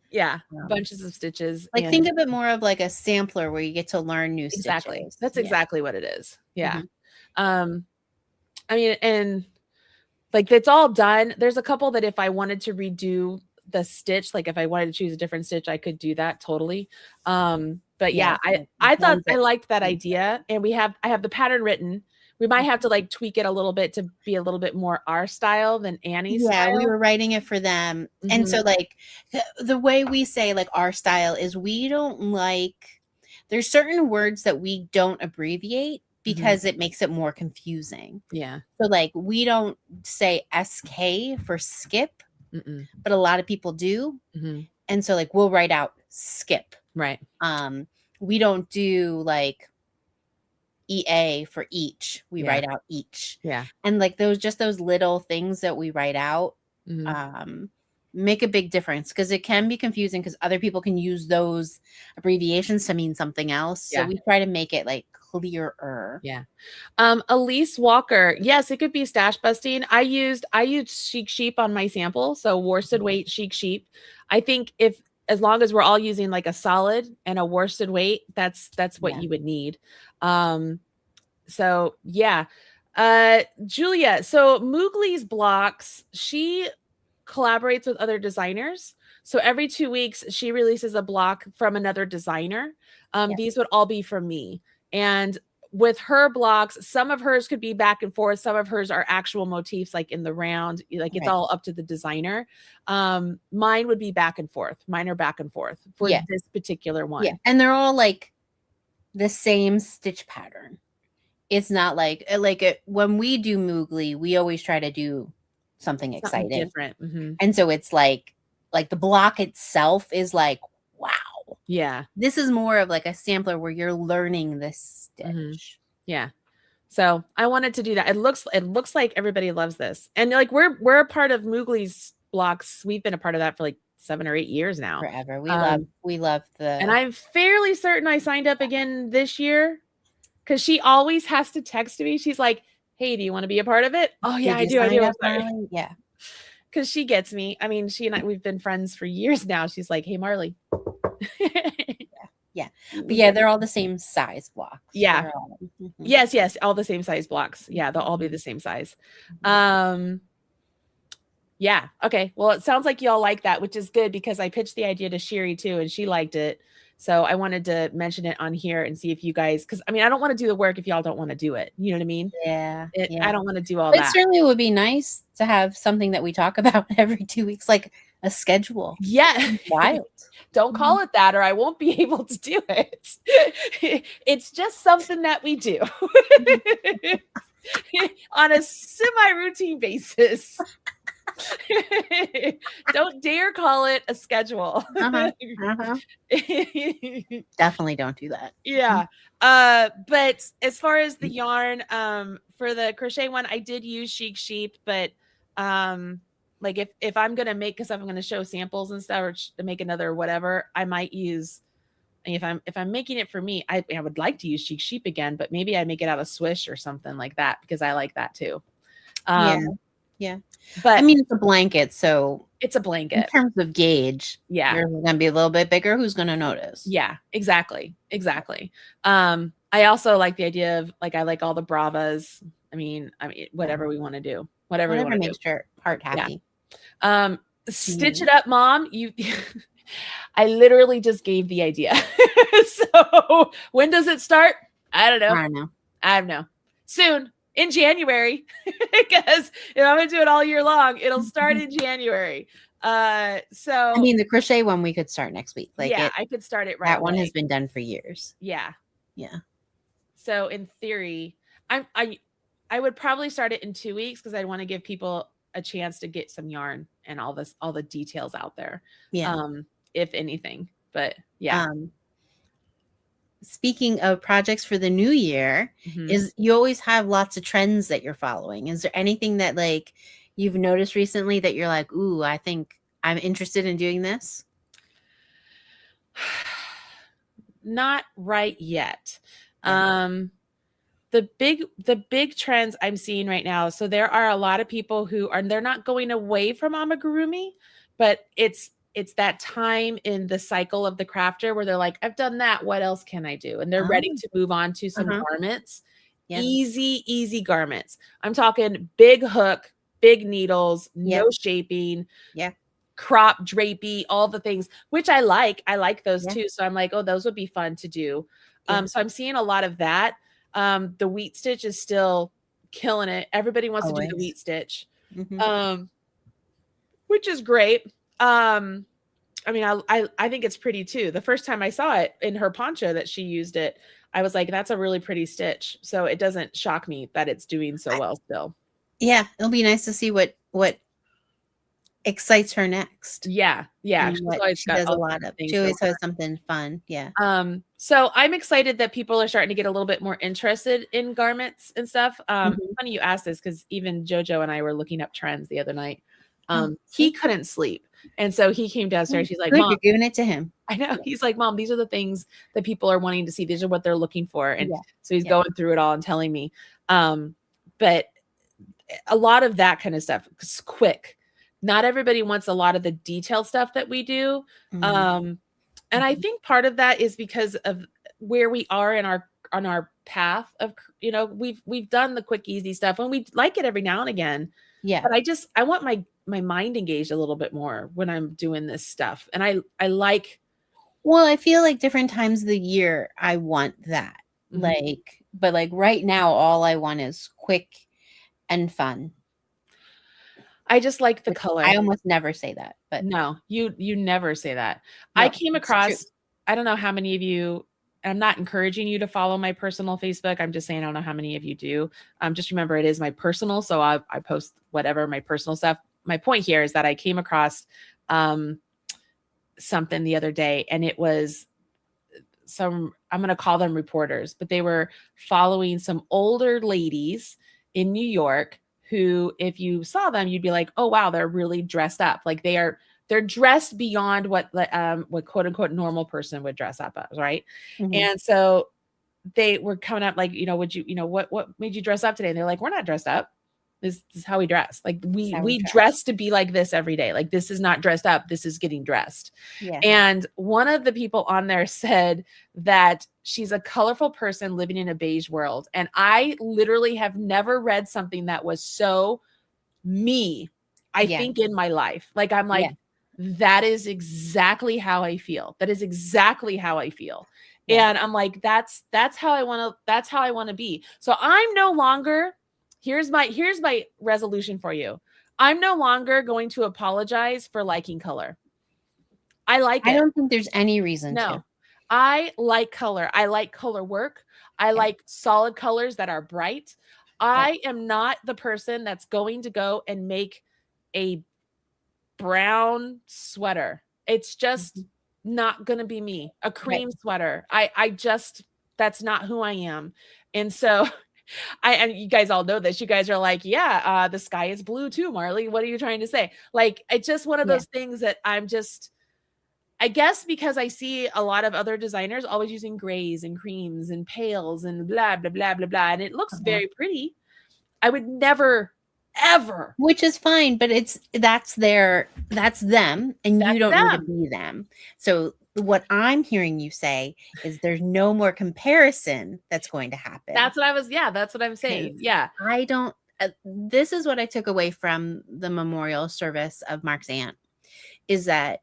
Yeah. Bunches of stitches. Like think of it more of like a sampler where you get to learn new stitches. That's exactly what it is. Yeah. I mean, and like it's all done. There's a couple that if I wanted to redo the stitch, like if I wanted to choose a different stitch, I could do that totally. But yeah, I thought I liked that idea. And I have the pattern written. We might have to like tweak it a little bit to be a little bit more our style than Annie's style. We were writing it for them. And so like the way we say like our style is we don't like, there's certain words that we don't abbreviate because it makes it more confusing. Yeah. So like we don't say SK for skip, but a lot of people do. And so like we'll write out skip. Right. We don't do like EA for each. We write out each. Yeah. And like those little things that we write out make a big difference because it can be confusing because other people can use those abbreviations to mean something else. So we try to make it like clearer. Yeah. Elise Walker. Yes, it could be stash busting. I used Chic Sheep on my sample. So worsted weight Chic Sheep. I think as long as we're all using like a solid and a worsted weight, that's what you would need. So yeah. Julia, so Moogly's blocks, she collaborates with other designers. So every 2 weeks she releases a block from another designer. These would all be from me. And with her blocks, some of hers could be back and forth. Some of hers are actual motifs, like in the round, like it's all up to the designer. Mine would be back and forth. Mine are back and forth for this particular one. Yeah. And they're all like the same stitch pattern. It's not like when we do Moogly, we always try to do something exciting, different. And so it's like the block itself is like, wow. Yeah. This is more of like a sampler where you're learning this stitch. Yeah. So I wanted to do that. It looks like everybody loves this. And like we're a part of Moogly's blocks. We've been a part of that for like 7 or 8 years now. Forever. We love the And I'm fairly certain I signed up again this year because she always has to text me. She's like, hey, do you want to be a part of it? Oh yeah, I do. Yeah. Because she gets me. I mean, she and I, we've been friends for years now. She's like, hey, Marley. Yeah. But yeah, they're all the same size blocks. Yeah. Yes. All the same size blocks. Yeah. They'll all be the same size. Yeah. Okay. Well, it sounds like y'all like that, which is good because I pitched the idea to Sherry too, and she liked it. So I wanted to mention it on here and see if you guys, because I mean, I don't want to do the work if y'all don't want to do it. You know what I mean? Yeah. I don't want to do all but that. It certainly would be nice to have something that we talk about every 2 weeks, like a schedule. Yeah. Wild. Don't call it that or I won't be able to do it. It's just something that we do on a semi-routine basis. Don't dare call it a schedule. Definitely don't do that. Yeah. But as far as the yarn, for the crochet one, I did use Chic Sheep, but like if I'm gonna make, because I'm gonna show samples and stuff or to make another whatever, I might use. If I'm making it for me, I would like to use Chic Sheep again, but maybe I make it out of Swish or something like that because I like that too. Yeah. But I mean, it's a blanket, so it's a blanket. In terms of gauge, yeah, you're gonna be a little bit bigger. Who's gonna notice? Yeah, exactly. I also like the idea of like I like all the bravas. I mean, whatever we want to do, whatever we want to do. Makes your heart happy. Yeah. Stitch it up, Mom. You. I literally just gave the idea. So when does it start? I don't know. I don't know. Soon. in January because if I'm gonna do it all year long, it'll start in January. So I mean, the crochet one we could start next week. Like yeah, I could start it right that one away. has been done for years. Yeah. Yeah. So in theory, I would probably start it in 2 weeks because I want to give people a chance to get some yarn and all the details out there. Yeah. If anything. But yeah. Speaking of projects for the new year, is you always have lots of trends that you're following. Is there anything that like you've noticed recently that you're like, ooh, I think I'm interested in doing this? Not right yet. Yeah. The big trends I'm seeing right now. So there are a lot of people who they're not going away from amigurumi, but it's that time in the cycle of the crafter where they're like, I've done that. What else can I do? And they're ready to move on to some garments. Yeah. Easy garments. I'm talking big hook, big needles, no shaping. Yeah. Crop, drapey, all the things, which I like. I like those too. So I'm like, oh, those would be fun to do. So I'm seeing a lot of that. The wheat stitch is still killing it. Everybody wants to do the wheat stitch, which is great. I mean, I think it's pretty too. The first time I saw it in her poncho that she used it, I was like, that's a really pretty stitch. So it doesn't shock me that it's doing so well still. Yeah. It'll be nice to see what excites her next. Yeah. She does a lot of. She always has something fun. Yeah. So I'm excited that people are starting to get a little bit more interested in garments and stuff. Funny you asked this because even JoJo and I were looking up trends the other night. He couldn't sleep, and so he came downstairs. He's like, "Mom, you're giving it to him." I know. He's like, Mom, these are the things that people are wanting to see. These are what they're looking for, and so he's going through it all and telling me. But a lot of that kind of stuff is quick. Not everybody wants a lot of the detailed stuff that we do. And I think part of that is because of where we are in on our path of, we've done the quick, easy stuff and we like it every now and again. Yeah. But I want my mind engaged a little bit more when I'm doing this stuff. And I like. Well, I feel like different times of the year, I want that. But like right now, all I want is quick and fun. I just like the color. I almost never say that, but no, you never say that. No, I came across, I don't know how many of you, I'm not encouraging you to follow my personal Facebook. I'm just saying, I don't know how many of you do. Just remember it is my personal. So I post whatever, my personal stuff. My point here is that I came across something the other day and it was I'm going to call them reporters, but they were following some older ladies in New York who, if you saw them, you'd be like, oh, wow, they're really dressed up. Like they're dressed beyond what quote unquote normal person would dress up as. Right. And so they were coming up like, would you, what made you dress up today? And they're like, we're not dressed up. This is how we dress. Like we dress to be like this every day. Like this is not dressed up. This is getting dressed. Yeah. And one of the people on there said that she's a colorful person living in a beige world. And I literally have never read something that was so me, I think, in my life. Like, I'm like, that is exactly how I feel. That is exactly how I feel. Yeah. And I'm like, that's how I want to be. So I'm no longer, here's my resolution for you. I'm no longer going to apologize for liking color. I like it. I don't think there's any reason to. I like color. I like color work. I like solid colors that are bright. I am not the person that's going to go and make a brown sweater. It's just not going to be me. A cream sweater. I just, that's not who I am. And so and you guys all know this. You guys are like, the sky is blue too, Marley. What are you trying to say? Like, it's just one of those things that I'm just, I guess because I see a lot of other designers always using grays and creams and pales and blah, blah, blah, blah, blah. And it looks very pretty. I would never, ever. Which is fine, but that's them. And you don't need to be them. So what I'm hearing you say is there's no more comparison that's going to happen. That's what I'm saying. Yeah. I don't, this is what I took away from the memorial service of Mark's aunt, is that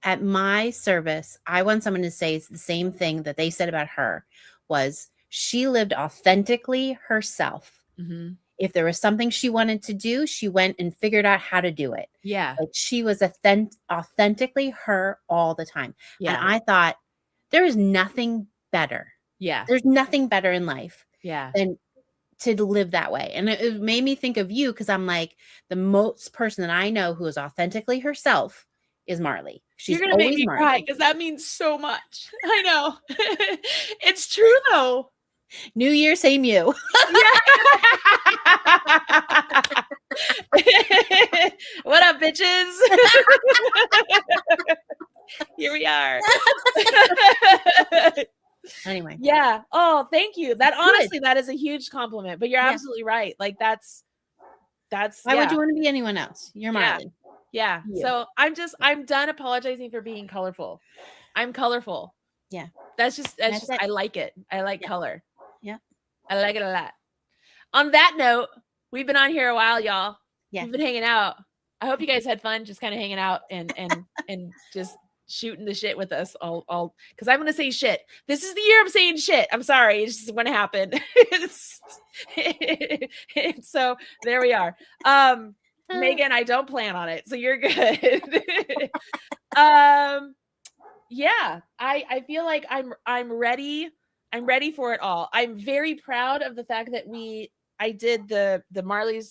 at my service, I want someone to say the same thing that they said about her, was she lived authentically herself. Mhm. If there was something she wanted to do, she went and figured out how to do it. Yeah. Like she was authentically her all the time. Yeah. And I thought there is nothing better. Yeah. There's nothing better in life Yeah. than to live that way. And it made me think of you because I'm like, the most person that I know who is authentically herself is Marley. She's You're gonna make always me Marley. cry because that means so much. I know. It's true though. New year, same you. What up, bitches? Here we are. Anyway. Yeah. Oh, thank you. That Good. honestly, that is a huge compliment. But you're Yeah. absolutely right. Like that's Why would you want to be anyone else? You're Yeah. Marley. Yeah. You. So I'm done apologizing for being colorful. I'm colorful. Yeah. That's just That's it. I like it. I like Yeah. color. Yeah. I like it a lot. On that note, we've been on here a while, y'all. Yeah. We've been hanging out. I hope you guys had fun just kind of hanging out and just shooting the shit with us all because I'm gonna say shit. This is the year I'm saying shit. I'm sorry, it's just gonna happen. So there we are. Megan, I don't plan on it, so you're good. Yeah, I feel like I'm ready. I'm ready for it all. I'm very proud of the fact that I did the Marley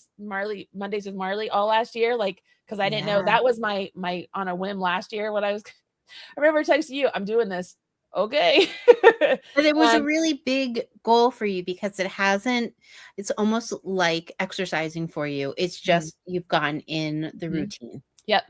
Mondays with Marley all last year, like because I didn't know Yeah. that was my on a whim last year. What I remember texting you, I'm doing this. Okay. But it was a really big goal for you because it's almost like exercising for you. It's just you've gotten in the routine. Yep.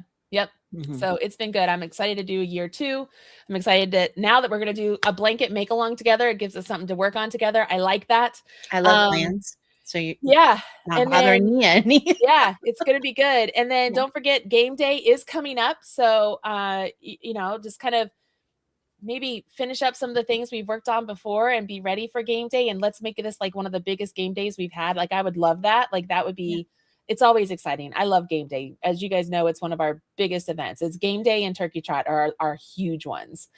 Mhm. So it's been good. I'm excited to do year 2. I'm excited that now that we're going to do a blanket make along together, it gives us something to work on together. I like that. I love plans. So you're Yeah. not bothering me any. Yeah, it's going to be good. And then Yeah. don't forget game day is coming up. So, just kind of maybe finish up some of the things we've worked on before and be ready for game day. And let's make this like one of the biggest game days we've had. Like, I would love that. Like, that would be, it's always exciting. I love game day. As you guys know, it's one of our biggest events. It's game day and turkey trot are huge ones.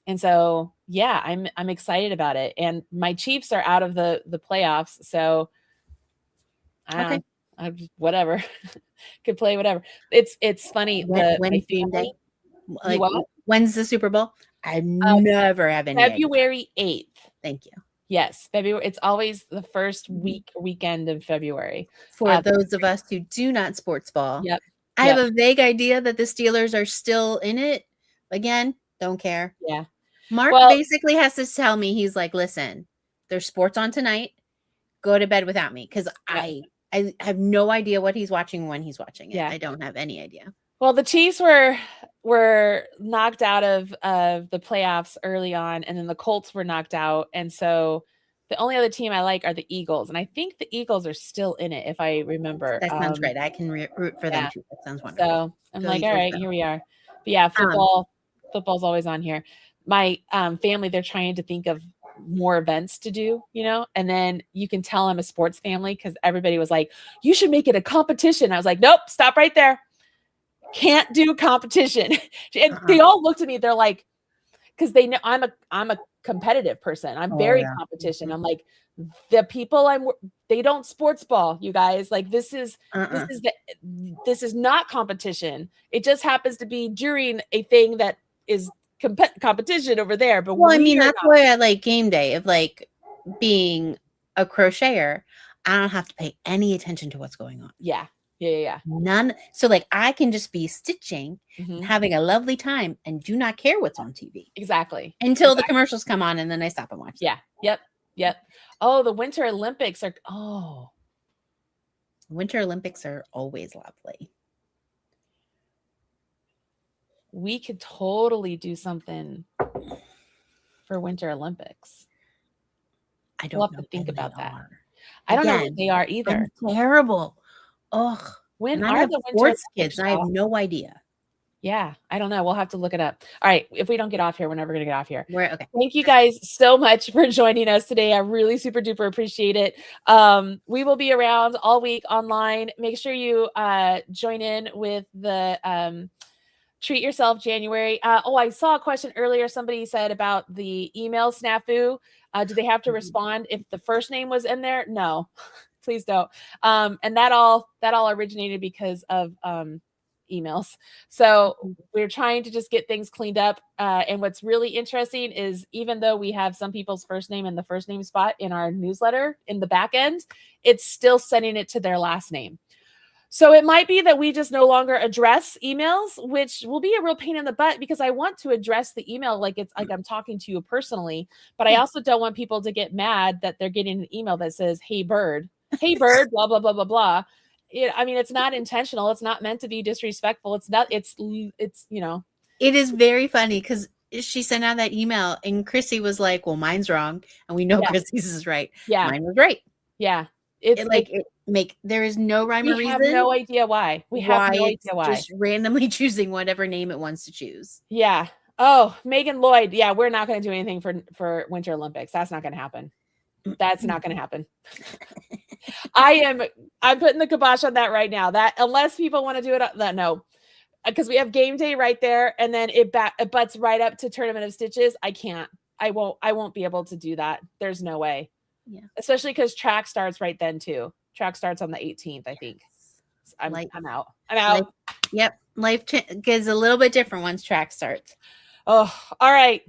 And so, yeah, I'm excited about it. And my Chiefs are out of the playoffs. So I whatever. Could play whatever. It's funny. When's game day? Like, what? when's the Super Bowl? I never have any idea. February 8th. Thank you. Yes, February. It's always the first weekend of February. For those of us who do not sports ball, Yep. I have a vague idea that the Steelers are still in it. Again, don't care. Yeah. Mark basically has to tell me, he's like, listen, there's sports on tonight. Go to bed without me. Because I have no idea what he's watching when he's watching it. Yeah. I don't have any idea. Well, the Chiefs were knocked out of the playoffs early on, and then the Colts were knocked out. And so the only other team I like are the Eagles. And I think the Eagles are still in it, if I remember. That sounds great. I can root for them too. That sounds wonderful. So I'm like, all right, here we are. But yeah, football's always on here. My family, they're trying to think of more events to do, and then you can tell I'm a sports family because everybody was like, you should make it a competition. I was like, nope, stop right there. Can't do competition. And they all looked at me. They're like, because they know I'm a competitive person. I'm very competition. I'm like, the people they don't sports ball, you guys. Like, this is not competition. It just happens to be during a thing that is competition over there. But that's why I like game day, of like being a crocheter. I don't have to pay any attention to what's going on. Yeah. None. So like I can just be stitching and having a lovely time and do not care what's on TV. Exactly. Until the commercials come on and then I stop and watch them. Yeah. Yep. Oh, the Winter Olympics Winter Olympics are always lovely. We could totally do something for Winter Olympics. I don't we'll have know to think about that. Are. I don't know what they are either. I'm terrible. Ugh. When and are I have the Winter sports Olympics? kids? I have no idea. Yeah, I don't know. We'll have to look it up. All right. If we don't get off here, we're never going to get off here. We're okay. Thank you guys so much for joining us today. I really super duper appreciate it. We will be around all week online. Make sure you join in with the treat yourself January. I saw a question earlier. Somebody said about the email snafu. Do they have to respond if the first name was in there? No, please don't. And that all originated because of emails. So we're trying to just get things cleaned up. And what's really interesting is even though we have some people's first name in the first name spot in our newsletter in the back end, it's still sending it to their last name. So it might be that we just no longer address emails, which will be a real pain in the butt because I want to address the email like it's like I'm talking to you personally, but I also don't want people to get mad that they're getting an email that says, hey, bird, blah, blah, blah, blah, blah. I mean, it's not intentional. It's not meant to be disrespectful. It's not, it's, you know. It is very funny because she sent out that email and Chrissy was like, well, mine's wrong. And we know Chrissy's is right. Yeah. Mine was right. Yeah. It's there is no rhyme or reason. We have no idea why. We have no idea why. Just randomly choosing whatever name it wants to choose. Yeah. Oh, Megan Lloyd. Yeah, we're not going to do anything for Winter Olympics. That's not going to happen. That's not going to happen. I'm putting the kibosh on that right now. That unless people want to do it, no, because we have game day right there, and then it butts right up to Tournament of Stitches. I can't. I won't be able to do that. There's no way. Yeah. Especially because track starts right then too. Track starts on the 18th, I think. I'm out. I'm out. Life gets a little bit different once track starts. Oh, all right.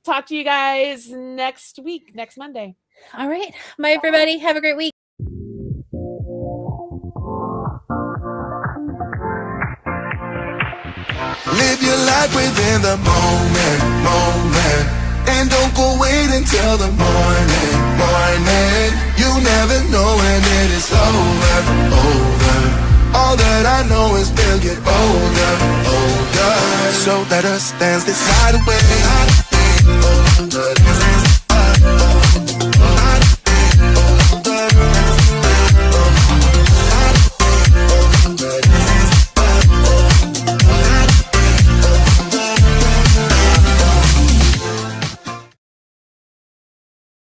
Talk to you guys next week, next Monday. All right. Bye, everybody. Have a great week. Live your life within the moment. And don't go wait until the morning. You never know when it is over. All that I know is we'll get older. So let us dance this night away.